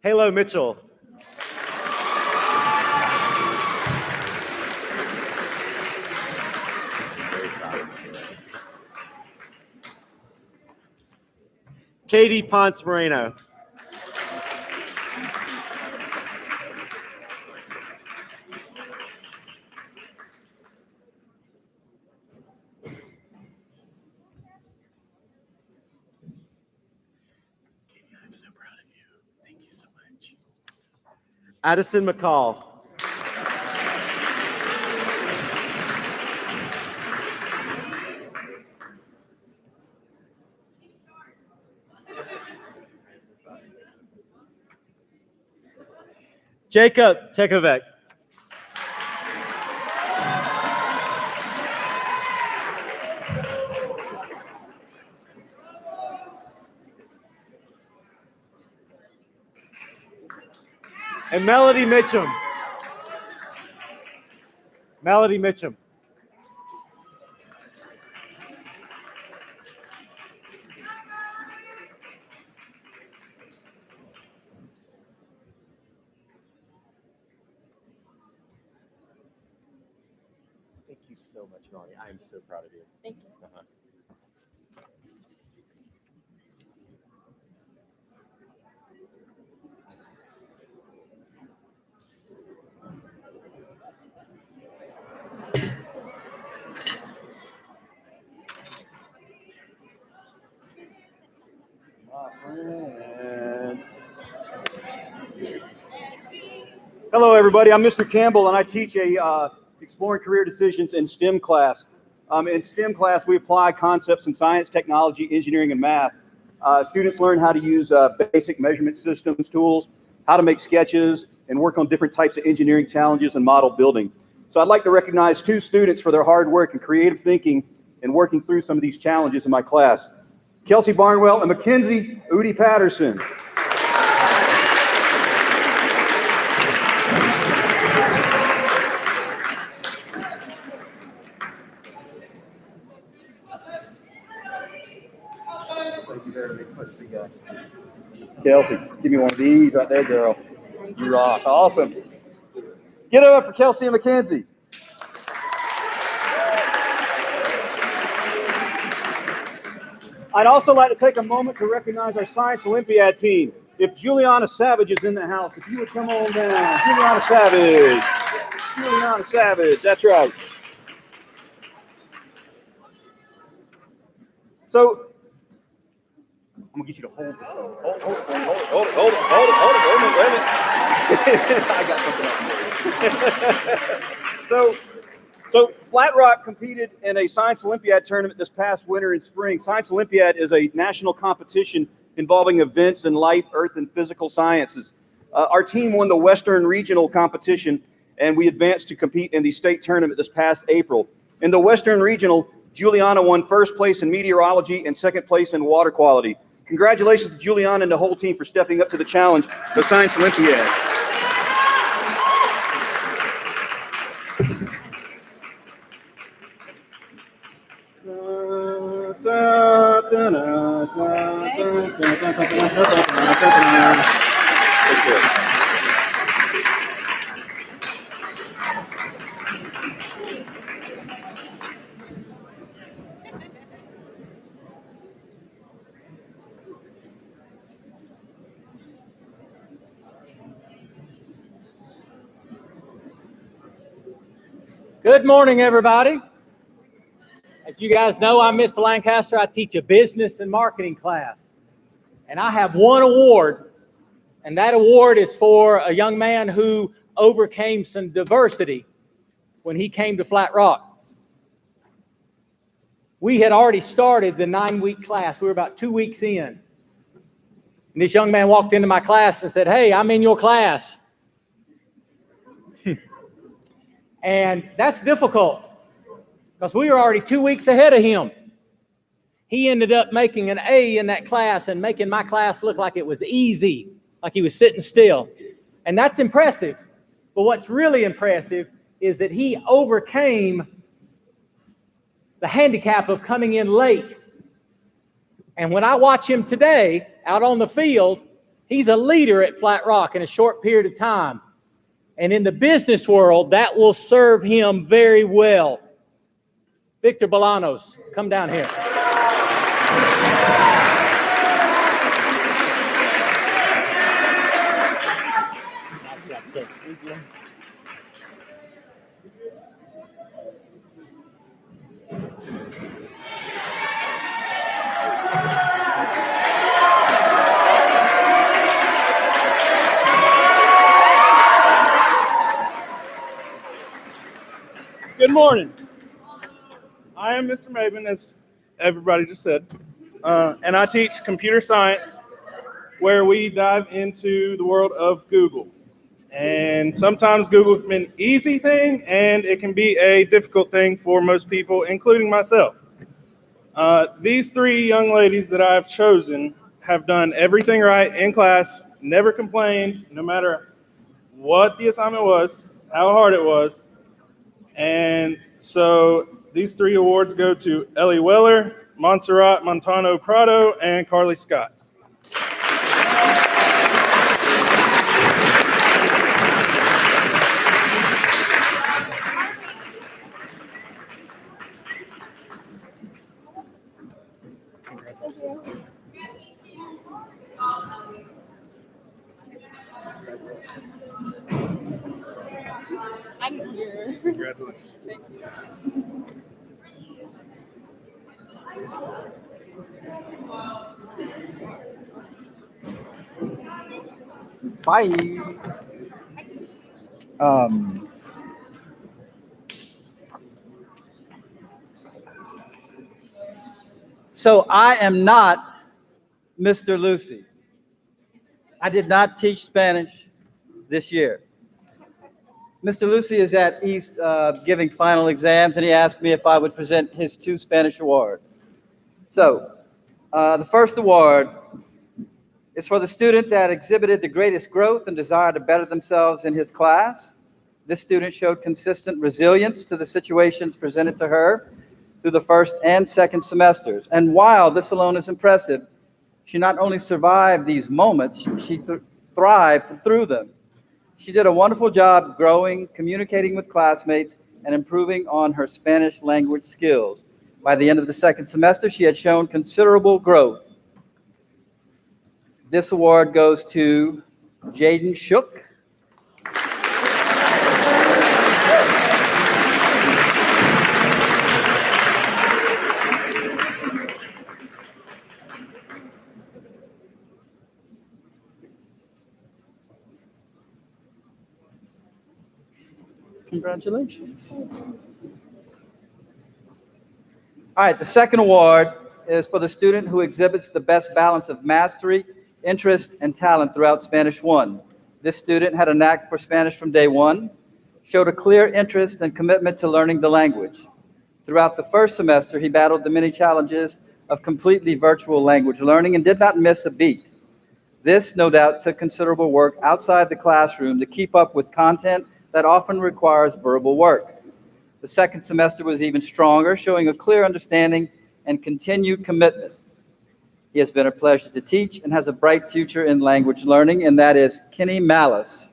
Halo Mitchell. Katie Ponce Moreno. I'm so proud of you. Thank you so much. Addison Mccall. Jacob Tekovec. And Melody Mitchum. Melody Mitchum. Thank you so much, Ronnie. I am so proud of you. Thank you. Hello, everybody. I'm Mr. Campbell, and I teach a exploring career decisions in STEM class. In STEM class, we apply concepts in science, technology, engineering, and math. Students learn how to use basic measurement systems, tools, how to make sketches, and work on different types of engineering challenges and model building. So I'd like to recognize 2 students for their hard work and creative thinking in working through some of these challenges in my class. Kelsey Barnwell and Mackenzie Udi Patterson. Kelsey, give me one of these right there, girl. You rock. Awesome. Get it up for Kelsey and Mackenzie. I'd also like to take a moment to recognize our Science Olympiad team. If Juliana Savage is in the house, if you would come on down. Juliana Savage. Juliana Savage, that's right. So, I'm gonna get you to hold this thing. Hold it. I got something else. So Flat Rock competed in a Science Olympiad tournament this past winter and spring. Science Olympiad is a national competition involving events in life, earth, and physical sciences. Our team won the Western Regional competition, and we advanced to compete in the state tournament this past April. In the Western Regional, Juliana won first place in meteorology and second place in water quality. Congratulations to Juliana and the whole team for stepping up to the challenge of Science Olympiad. Good morning, everybody. As you guys know, I'm Mr. Lancaster. I teach a business and marketing class. And I have one award, and that award is for a young man who overcame some diversity when he came to Flat Rock. We had already started the 9-week class. We were about 2 weeks in. And this young man walked into my class and said, "Hey, I'm in your class." And that's difficult because we were already 2 weeks ahead of him. He ended up making an A in that class and making my class look like it was easy, like he was sitting still. And that's impressive. But what's really impressive is that he overcame the handicap of coming in late. And when I watch him today out on the field, he's a leader at Flat Rock in a short period of time. And in the business world, that will serve him very well. Victor Bolanos, come down here. Good morning. I am Mr. Maven, as everybody just said, and I teach computer science, where we dive into the world of Google. And sometimes Google can be an easy thing, and it can be a difficult thing for most people, including myself. These 3 young ladies that I've chosen have done everything right in class, never complained, no matter what the assignment was, how hard it was. And so these 3 awards go to Ellie Weller, Montserrat Montano Prado, and Carly Scott. I'm here. Congratulations. Bye. So I am not Mr. Lucy. I did not teach Spanish this year. Mr. Lucy is at East giving final exams, and he asked me if I would present his 2 Spanish awards. So the first award is for the student that exhibited the greatest growth and desire to better themselves in his class. This student showed consistent resilience to the situations presented to her through the first and second semesters. And while this alone is impressive, she not only survived these moments, she thrived through them. She did a wonderful job growing, communicating with classmates, and improving on her Spanish language skills. By the end of the second semester, she had shown considerable growth. This award goes to Jaden Shook. Congratulations. All right, the second award is for the student who exhibits the best balance of mastery, interest, and talent throughout Spanish 1. This student had a knack for Spanish from day one, showed a clear interest and commitment to learning the language. Throughout the first semester, he battled the many challenges of completely virtual language learning and did not miss a beat. This, no doubt, took considerable work outside the classroom to keep up with content that often requires verbal work. The second semester was even stronger, showing a clear understanding and continued commitment. He has been a pleasure to teach and has a bright future in language learning, and that is Kenny Malice.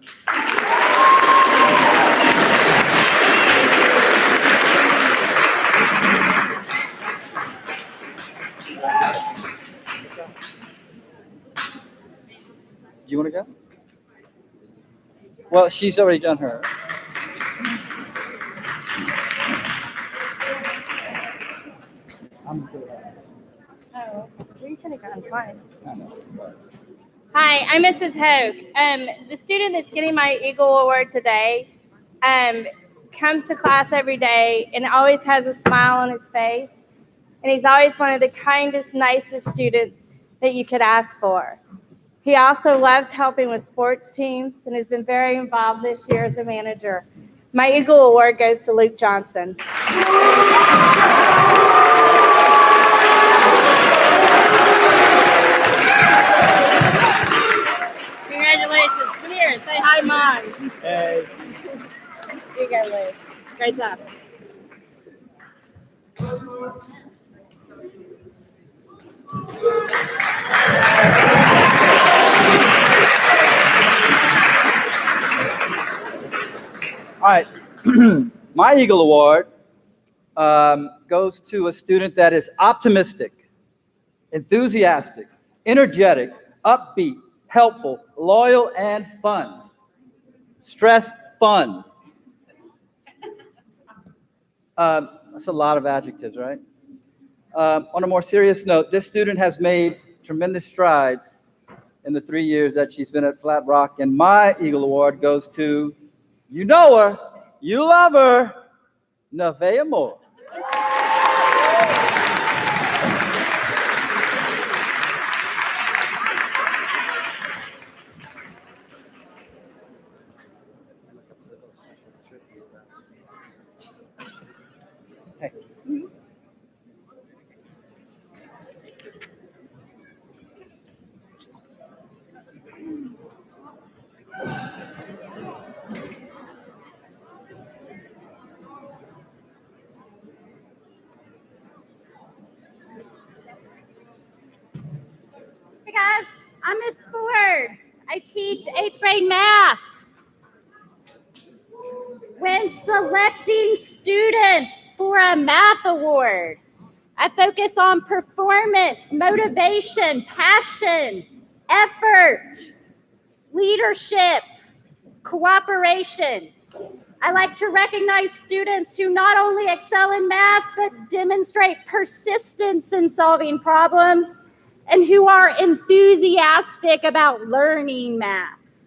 Do you want to go? Well, she's already done her. Oh, we could have gone twice. Hi, I'm Mrs. Hoke. The student that's getting my Eagle Award today comes to class every day and always has a smile on his face. And he's always one of the kindest, nicest students that you could ask for. He also loves helping with sports teams and has been very involved this year as a manager. My Eagle Award goes to Luke Johnson. Congratulations. Come here. Say hi, Mom. Hey. Here you go, Luke. Great job. All right, my Eagle Award goes to a student that is optimistic, enthusiastic, energetic, upbeat, helpful, loyal, and fun. Stress fun. That's a lot of adjectives, right? On a more serious note, this student has made tremendous strides in the 3 years that she's been at Flat Rock, and my Eagle Award goes to, you know her, you love her, Nevaeh Moore. Hey. Hey guys, I'm Miss Ford. I teach 8th grade math. When selecting students for a math award, I focus on performance, motivation, passion, effort, leadership, cooperation. I like to recognize students who not only excel in math, but demonstrate persistence in solving problems and who are enthusiastic about learning math.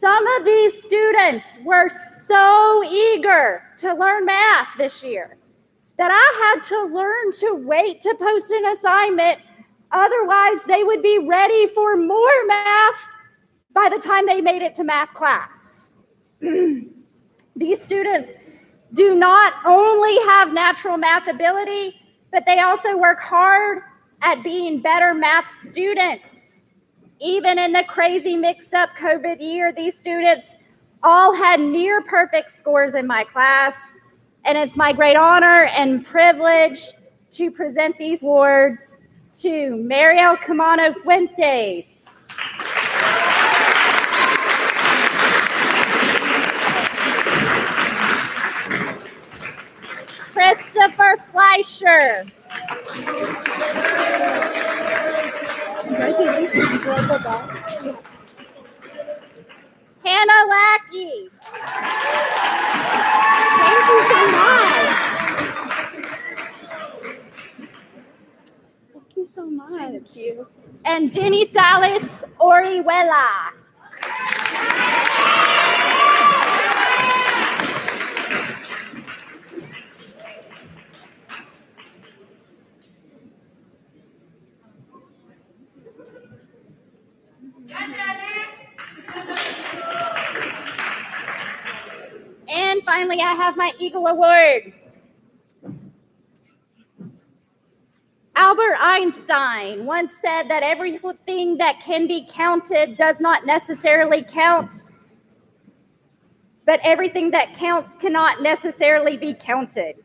Some of these students were so eager to learn math this year that I had to learn to wait to post an assignment. Otherwise, they would be ready for more math by the time they made it to math class. These students do not only have natural math ability, but they also work hard at being better math students. Even in the crazy mixed up COVID year, these students all had near perfect scores in my class. And it's my great honor and privilege to present these awards to Mariel Camano Fuentes, Christopher Fleischer, congratulations, Hannah Lackey. Thank you so much. Thank you so much. Thank you. And Jenny Salas Orihuela. And finally, I have my Eagle Award. Albert Einstein once said that everything that can be counted does not necessarily count, but everything that counts cannot necessarily be counted.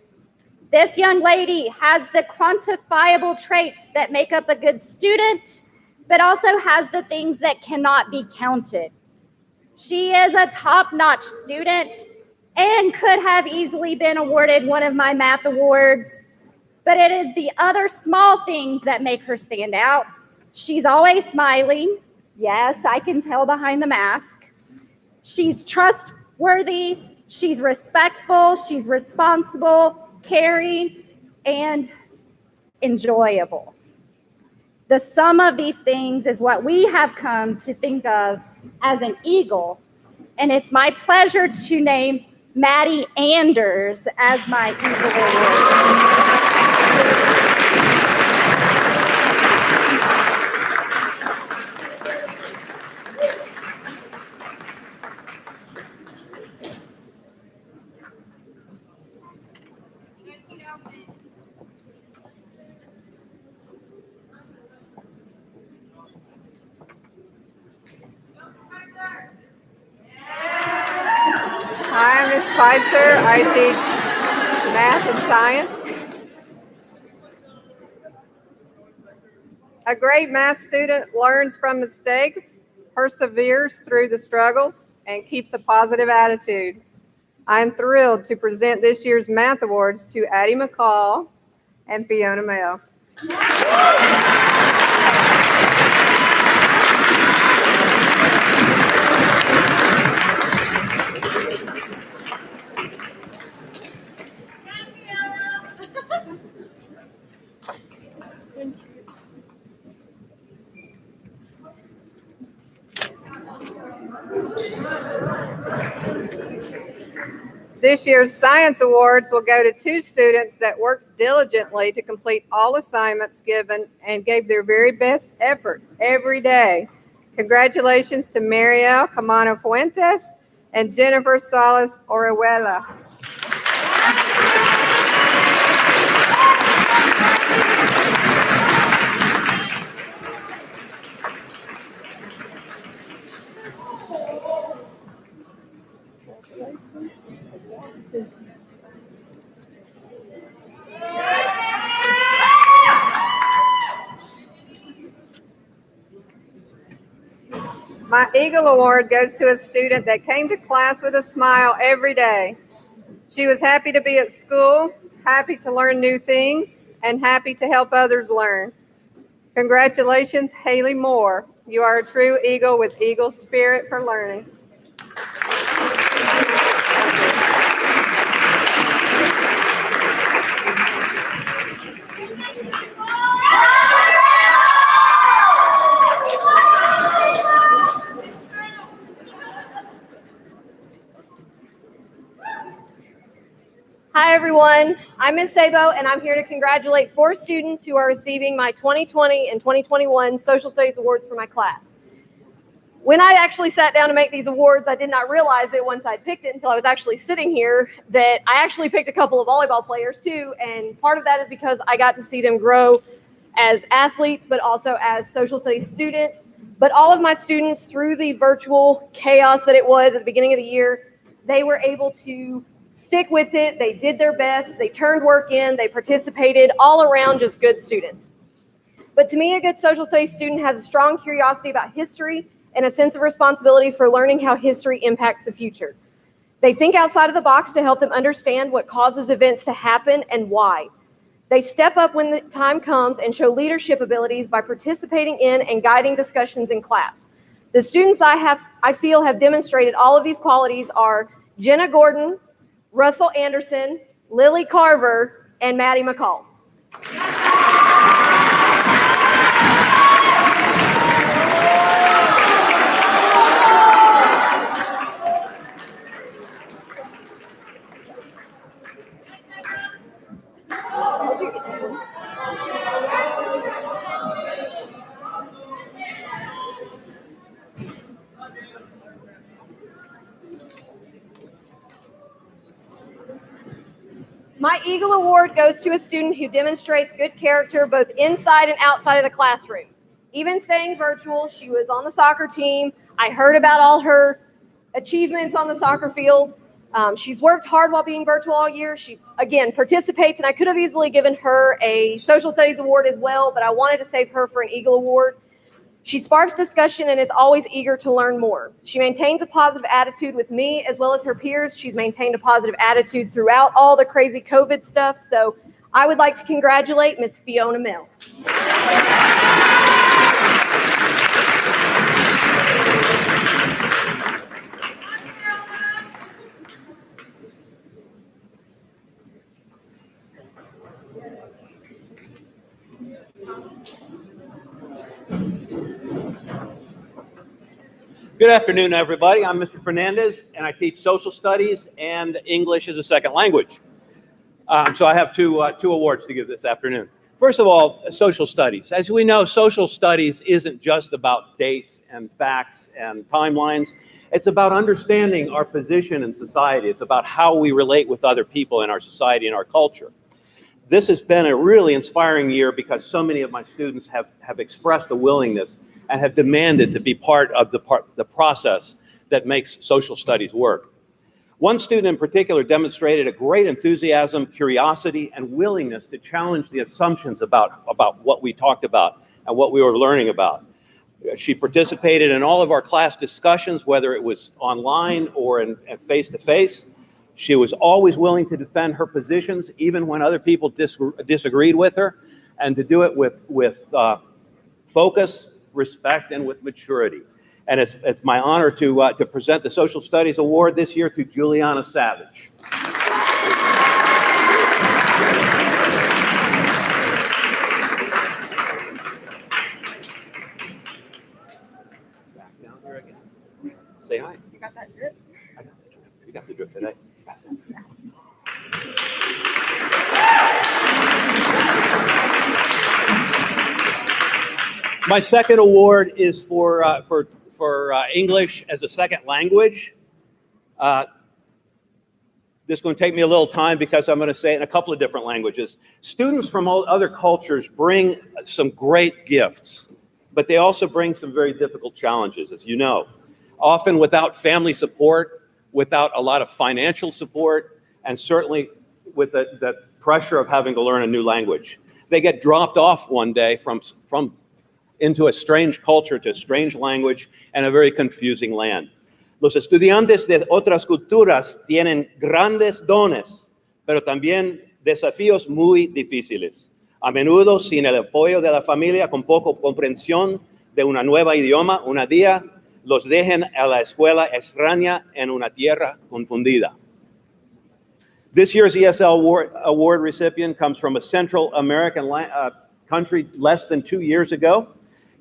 This young lady has the quantifiable traits that make up a good student, but also has the things that cannot be counted. She is a top-notch student and could have easily been awarded one of my math awards, but it is the other small things that make her stand out. She's always smiling. Yes, I can tell behind the mask. She's trustworthy, she's respectful, she's responsible, caring, and enjoyable. The sum of these things is what we have come to think of as an eagle, and it's my pleasure to name Maddie Anders as my Eagle Award. Hi, I'm Ms. Spicer. I teach math and science. A great math student learns from mistakes, perseveres through the struggles, and keeps a positive attitude. I am thrilled to present this year's math awards to Addie Mccall and Fiona Mayo. This year's science awards will go to 2 students that worked diligently to complete all assignments given and gave their very best effort every day. Congratulations to Mariel Camano Fuentes and Jennifer Salas Orihuela. My Eagle Award goes to a student that came to class with a smile every day. She was happy to be at school, happy to learn new things, and happy to help others learn. Congratulations, Haley Moore. You are a true Eagle with Eagle spirit for learning. Hi, everyone. I'm Ms. Sabo, and I'm here to congratulate 4 students who are receiving my 2020 and 2021 Social Studies Awards for my class. When I actually sat down to make these awards, I did not realize that once I picked it until I was actually sitting here, that I actually picked a couple of volleyball players too, and part of that is because I got to see them grow as athletes, but also as social studies students. But all of my students, through the virtual chaos that it was at the beginning of the year, they were able to stick with it. They did their best. They turned work in. They participated, all around just good students. But to me, a good social studies student has a strong curiosity about history and a sense of responsibility for learning how history impacts the future. They think outside of the box to help them understand what causes events to happen and why. They step up when the time comes and show leadership abilities by participating in and guiding discussions in class. The students I feel have demonstrated all of these qualities are Jenna Gordon, Russell Anderson, Lily Carver, and Maddie Mccall. My Eagle Award goes to a student who demonstrates good character both inside and outside of the classroom. Even staying virtual, she was on the soccer team. I heard about all her achievements on the soccer field. She's worked hard while being virtual all year. She, again, participates, and I could have easily given her a social studies award as well, but I wanted to save her for an Eagle Award. She sparks discussion and is always eager to learn more. She maintains a positive attitude with me as well as her peers. She's maintained a positive attitude throughout all the crazy COVID stuff. So I would like to congratulate Miss Fiona Mill. Good afternoon, everybody. I'm Mr. Fernandez, and I teach social studies and English as a second language. So I have two awards to give this afternoon. First of all, social studies. As we know, social studies isn't just about dates and facts and timelines. It's about understanding our position in society. It's about how we relate with other people in our society and our culture. This has been a really inspiring year because so many of my students have expressed a willingness and have demanded to be part of the process that makes social studies work. One student in particular demonstrated a great enthusiasm, curiosity, and willingness to challenge the assumptions about what we talked about and what we were learning about. She participated in all of our class discussions, whether it was online or in face-to-face. She was always willing to defend her positions, even when other people disagreed with her, and to do it with focus, respect, and with maturity. And it's my honor to present the Social Studies Award this year to Juliana Savage. Back down here again. Say hi. You got that drip? I got the drip. You got the drip today. My second award is for English as a second language. This is going to take me a little time because I'm going to say it in a couple of different languages. Students from all other cultures bring some great gifts, but they also bring some very difficult challenges, as you know. Often without family support, without a lot of financial support, and certainly with the pressure of having to learn a new language. They get dropped off one day into a strange culture, to a strange language, and a very confusing land. Los estudiantes de otras culturas tienen grandes dones, pero también desafíos muy difíciles. A menudo, sin el apoyo de la familia, con poca comprensión de una nueva idioma, un día los dejan a la escuela extraña en una tierra confundida. This year's ESL award recipient comes from a Central American country less than 2 years ago.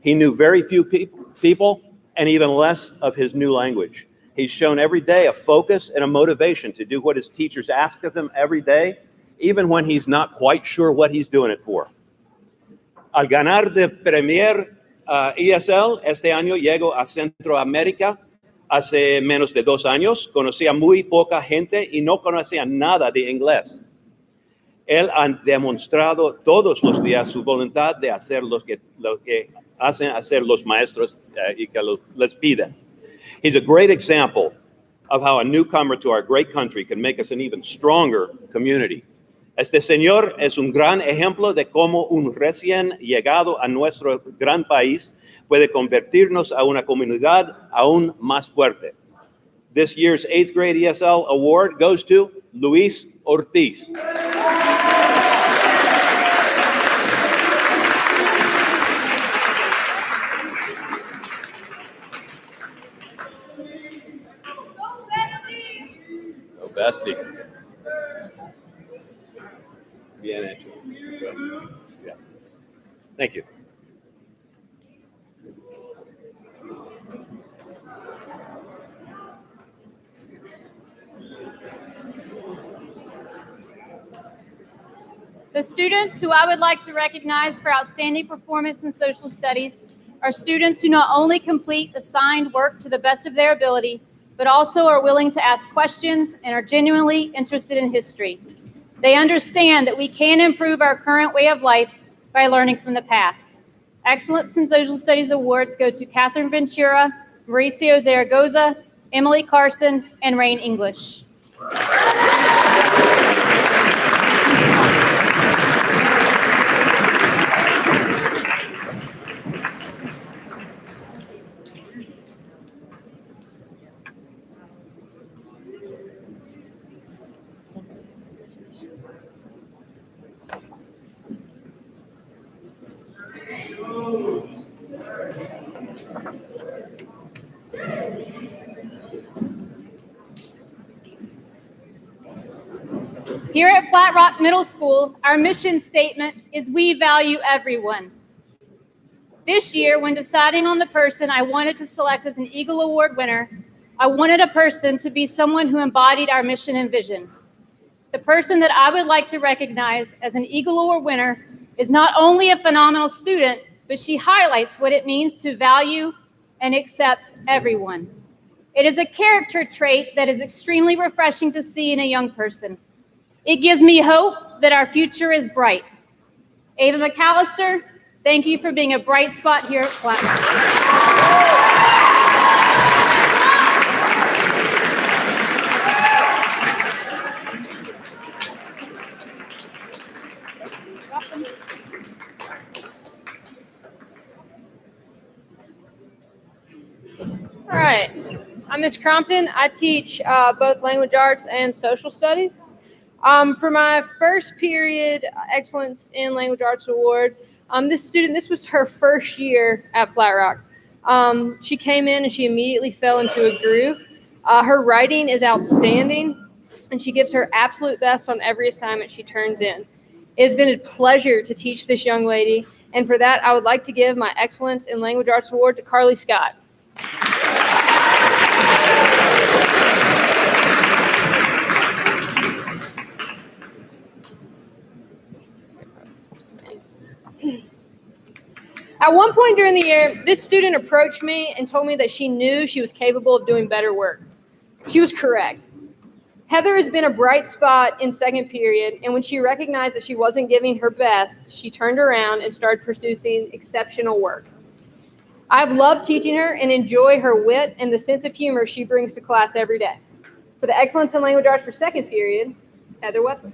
He knew very few people and even less of his new language. He's shown every day a focus and a motivation to do what his teachers ask of him every day, even when he's not quite sure what he's doing it for. Al ganar de Premier ESL, este año llego a Centroamérica. Hace menos de 2 años, conocía muy poca gente y no conocía nada de inglés. Él ha demostrado todos los días su voluntad de hacer lo que hacen hacer los maestros y que les piden. He's a great example of how a newcomer to our great country can make us an even stronger community. Este señor es un gran ejemplo de cómo un recién llegado a nuestro gran país puede convertirnos a una comunidad aún más fuerte. This year's 8th grade ESL award goes to Luis Ortiz. Go bestie. Bien hecho. Yes. Thank you. The students who I would like to recognize for outstanding performance in social studies are students who not only complete assigned work to the best of their ability, but also are willing to ask questions and are genuinely interested in history. They understand that we can improve our current way of life by learning from the past. Excellence in Social Studies Awards go to Catherine Ventura, Mauricio Zaragoza, Emily Carson, and Rain English. Here at Flat Rock Middle School, our mission statement is "We value everyone." This year, when deciding on the person I wanted to select as an Eagle Award winner, I wanted a person to be someone who embodied our mission and vision. The person that I would like to recognize as an Eagle Award winner is not only a phenomenal student, but she highlights what it means to value and accept everyone. It is a character trait that is extremely refreshing to see in a young person. It gives me hope that our future is bright. Ava McAllister, thank you for being a bright spot here at Flat All right, I'm Ms. Crompton. I teach both language arts and social studies. For my first period Excellence in Language Arts Award, this was her first year at Flat Rock. She came in and she immediately fell into a groove. Her writing is outstanding, and she gives her absolute best on every assignment she turns in. It has been a pleasure to teach this young lady, and for that, I would like to give my Excellence in Language Arts Award to Carly Scott. At one point during the year, this student approached me and told me that she knew she was capable of doing better work. She was correct. Heather has been a bright spot in second period, and when she recognized that she wasn't giving her best, she turned around and started producing exceptional work. I've loved teaching her and enjoy her wit and the sense of humor she brings to class every day. For the Excellence in Language Arts for second period, Heather Wetzel.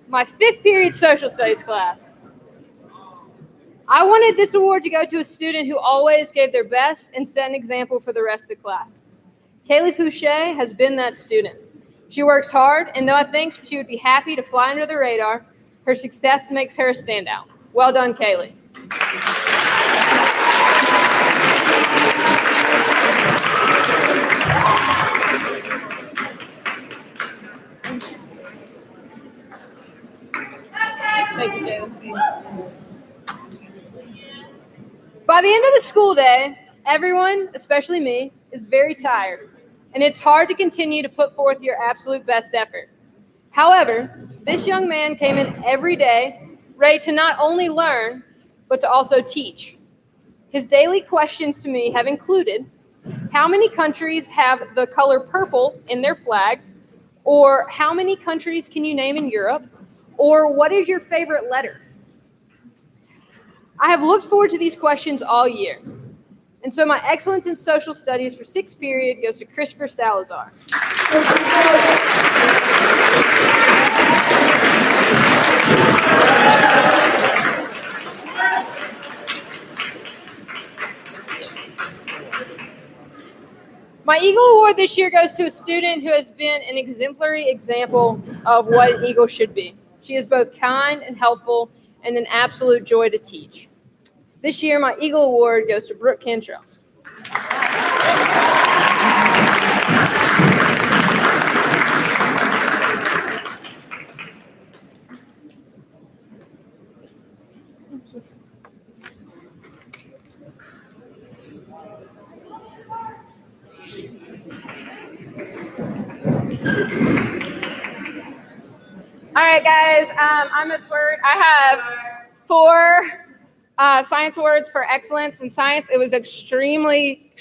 My fifth period social studies class. I wanted this award to go to a student who always gave their best and set an example for the rest of the class. Kaylee Fouché has been that student. She works hard, and though I think she would be happy to fly under the radar, her success makes her a standout. Well done, Kaylee. Thank you, Kaden. By the end of the school day, everyone, especially me, is very tired, and it's hard to continue to put forth your absolute best effort. However, this young man came in every day ready to not only learn, but to also teach. His daily questions to me have included, how many countries have the color purple in their flag? Or how many countries can you name in Europe? Or what is your favorite letter? I have looked forward to these questions all year. And so my excellence in social studies for 6th period goes to Christopher Salazar. My Eagle Award this year goes to a student who has been an exemplary example of what an Eagle should be. She is both kind and helpful and an absolute joy to teach. This year, my Eagle Award goes to Brooke Cantrell. All right, guys, I'm Ms. Word. I have 4 science awards for excellence in science. It was extremely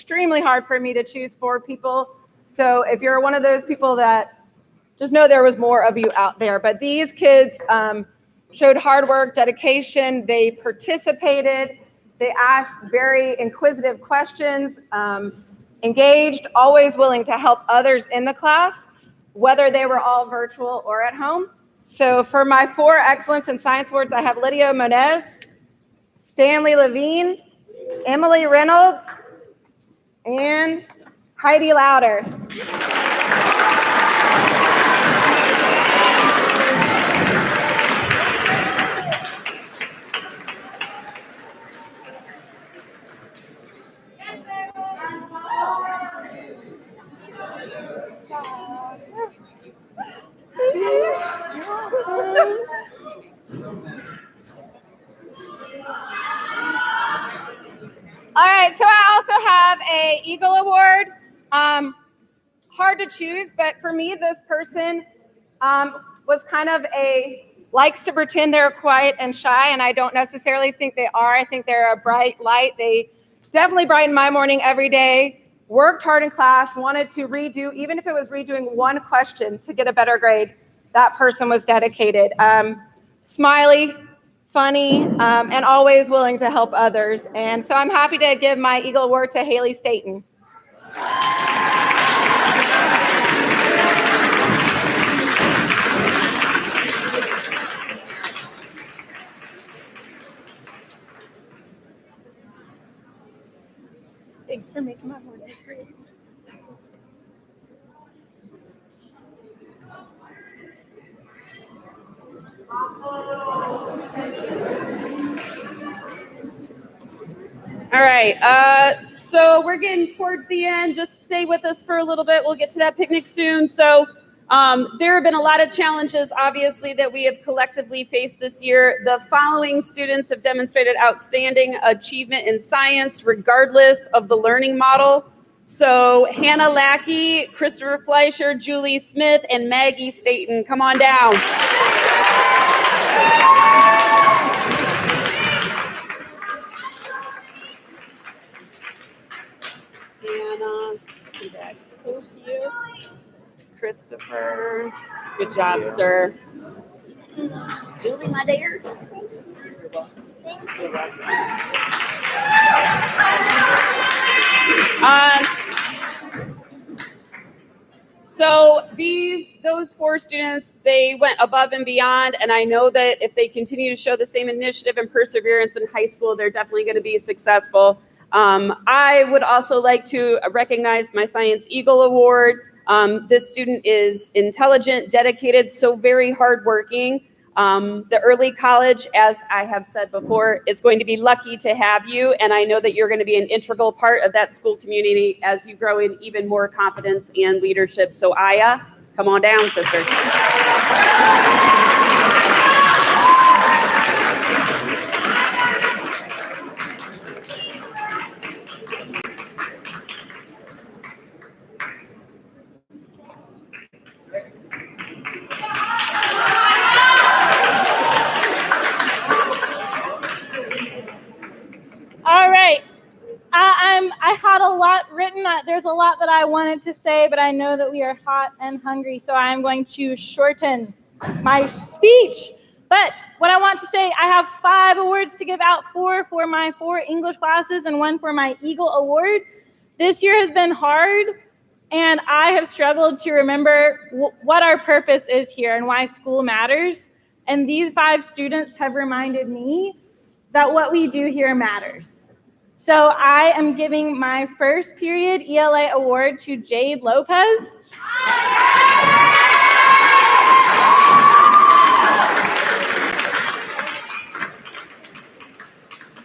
hard for me to choose 4 people. So if you're one of those people that just know there was more of you out there, but these kids showed hard work, dedication. They participated. They asked very inquisitive questions, engaged, always willing to help others in the class, whether they were all virtual or at home. So for my 4 excellence in science awards, I have Lydia Moniz, Stanley Levine, Emily Reynolds, and Heidi Lauder. All right, so I also have a Eagle Award. Hard to choose, but for me, this person was kind of likes to pretend they're quiet and shy, and I don't necessarily think they are. I think they're a bright light. They definitely brighten my morning every day, worked hard in class, wanted to redo, even if it was redoing one question to get a better grade, that person was dedicated. Smiley, funny, and always willing to help others. And so I'm happy to give my Eagle Award to Haley Staten. Thanks for making my morning great. All right, so we're getting towards the end. Just stay with us for a little bit. We'll get to that picnic soon. So there have been a lot of challenges, obviously, that we have collectively faced this year. The following students have demonstrated outstanding achievement in science, regardless of the learning model. So Hannah Lackey, Christopher Fleischer, Julie Smith, and Maggie Staten, come on down. Hannah, congratulations to you. Christopher, good job, sir. Julie, my dear. Thank you. So those 4 students, they went above and beyond, and I know that if they continue to show the same initiative and perseverance in high school, they're definitely going to be successful. I would also like to recognize my Science Eagle Award. This student is intelligent, dedicated, so very hardworking. The early college, as I have said before, is going to be lucky to have you, and I know that you're going to be an integral part of that school community as you grow in even more confidence and leadership. So Aya, come on down, sister. lot written. There's a lot that I wanted to say, but I know that we are hot and hungry, so I'm going to shorten my speech. But what I want to say, I have 5 awards to give out, 4 for my 4 English classes and 1 for my Eagle Award. This year has been hard, and I have struggled to remember what our purpose is here and why school matters. And these 5 students have reminded me that what we do here matters. So I am giving my first period ELA award to Jade Lopez.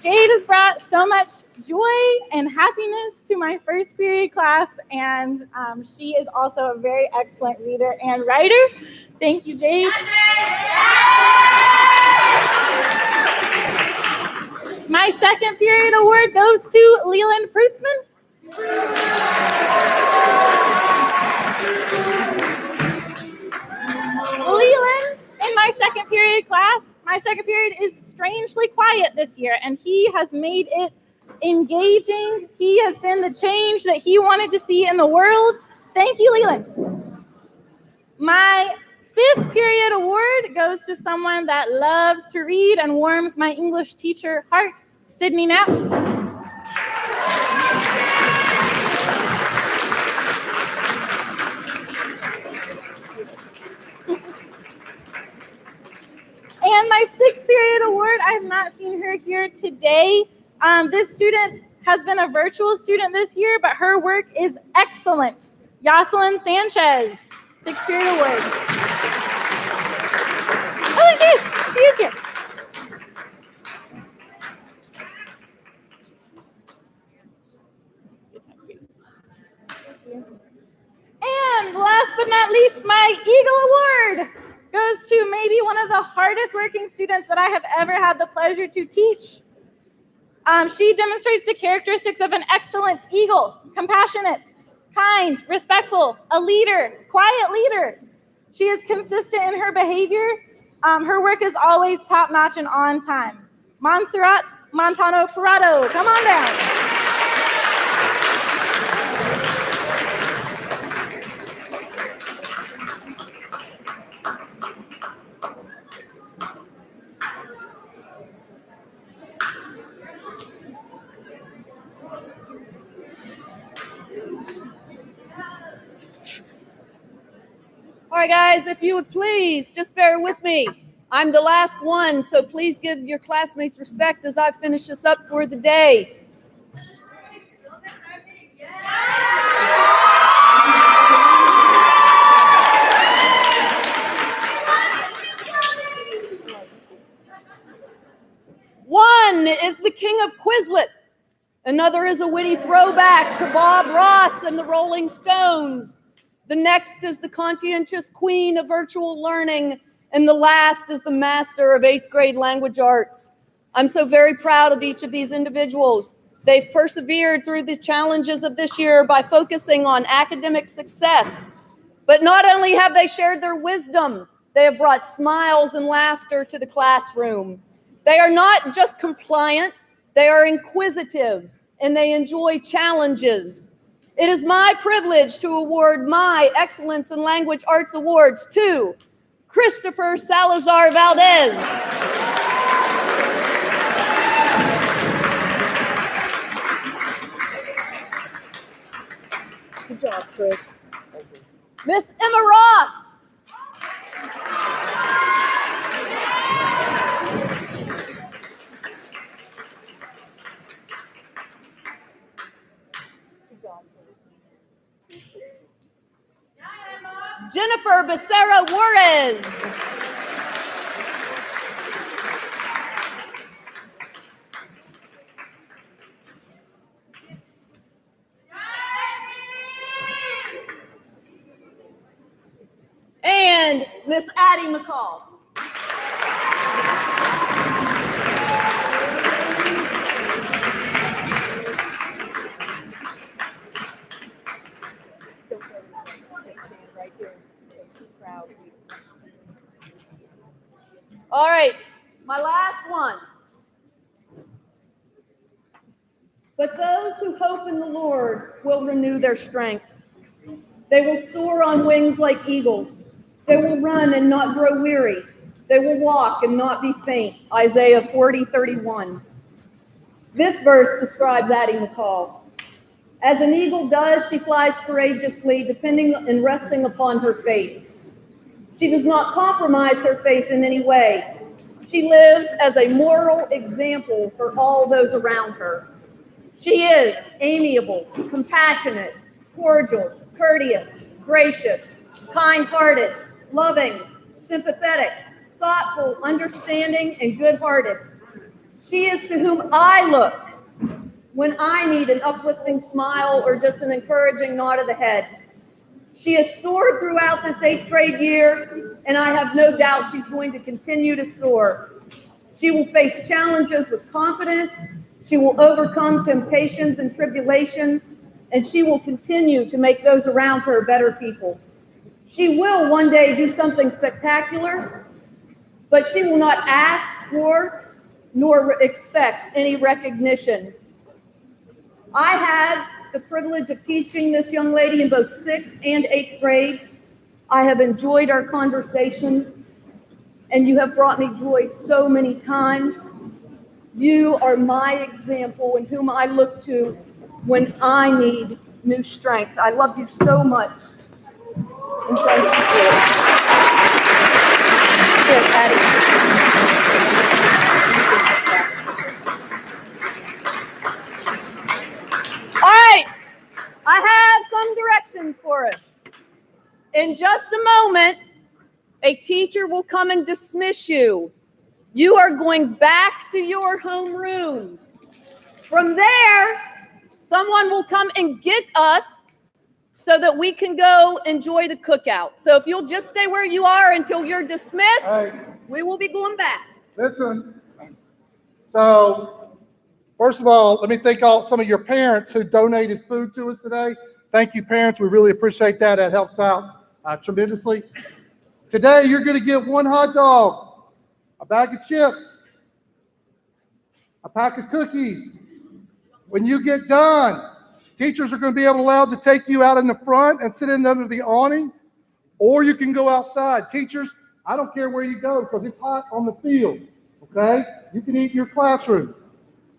Jade has brought so much joy and happiness to my first period class, and she is also a very excellent reader and writer. Thank you, Jade. My second period award goes to Leland Fruitsman. Leland, in my second period class, my second period is strangely quiet this year, and he has made it engaging. He has been the change that he wanted to see in the world. Thank you, Leland. My 5th period award goes to someone that loves to read and warms my English teacher heart, Sydney Knapp. And my 6th period award, I have not seen her here today. This student has been a virtual student this year, but her work is excellent. Jocelyn Sanchez, 6th period award. Oh, she is here. And last but not least, my Eagle Award goes to maybe one of the hardest working students that I have ever had the pleasure to teach. She demonstrates the characteristics of an excellent eagle: compassionate, kind, respectful, a leader, quiet leader. She is consistent in her behavior. Her work is always top-notch and on time. Montserrat Montano Parado, come on down. All right, guys, if you would please just bear with me. I'm the last one, so please give your classmates respect as I finish this up for the day. One is the King of Quizlet. Another is a witty throwback to Bob Ross and the Rolling Stones. The next is the conscientious queen of virtual learning, and the last is the master of 8th grade language arts. I'm so very proud of each of these individuals. They've persevered through the challenges of this year by focusing on academic success. But not only have they shared their wisdom, they have brought smiles and laughter to the classroom. They are not just compliant, they are inquisitive, and they enjoy challenges. It is my privilege to award my Excellence in Language Arts Awards to Christopher Salazar Valdez. Good job, Chris. Miss Emma Ross. Jennifer Becerra Juarez. And Miss Addie Mccall. All right, my last one. But those who hope in the Lord will renew their strength. They will soar on wings like eagles. They will run and not grow weary. They will walk and not be faint. Isaiah 40:31. This verse describes Addie Mccall. As an eagle does, she flies courageously, depending and resting upon her faith. She does not compromise her faith in any way. She lives as a moral example for all those around her. She is amiable, compassionate, cordial, courteous, gracious, kind-hearted, loving, sympathetic, thoughtful, understanding, and good-hearted. She is to whom I look when I need an uplifting smile or just an encouraging nod of the head. She has soared throughout this 8th grade year, and I have no doubt she's going to continue to soar. She will face challenges with confidence. She will overcome temptations and tribulations, and she will continue to make those around her better people. She will one day do something spectacular, but she will not ask for nor expect any recognition. I had the privilege of teaching this young lady in both 6th and 8th grades. I have enjoyed our conversations, and you have brought me joy so many times. You are my example and whom I look to when I need new strength. I love you so much. And thank you for it. Here, Patty. All right, I have some directions for us. In just a moment, a teacher will come and dismiss you. You are going back to your homerooms. From there, someone will come and get us so that we can go enjoy the cookout. So if you'll just stay where you are until you're dismissed, we will be going back. Listen, so first of all, let me thank some of your parents who donated food to us today. Thank you, parents. We really appreciate that. That helps out tremendously. Today, you're going to get 1 hot dog, a bag of chips, a pack of cookies. When you get done, teachers are going to be allowed to take you out in the front and sit in under the awning, or you can go outside. Teachers, I don't care where you go because it's hot on the field, okay? You can eat in your classroom.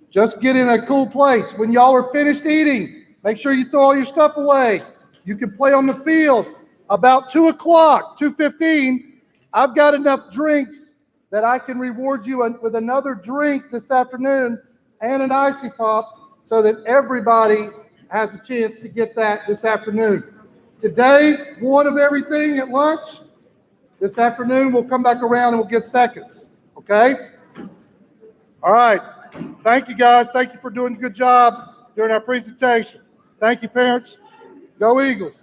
Just get in a cool place. When y'all are finished eating, make sure you throw all your stuff away. You can play on the field. About 2 o'clock, 2:15, I've got enough drinks that I can reward you with another drink this afternoon and an icy pop so that everybody has a chance to get that this afternoon. Today, 1 of everything at lunch. This afternoon, we'll come back around and we'll get seconds, okay? All right. Thank you, guys. Thank you for doing a good job during our presentation. Thank you, parents. Go Eagles.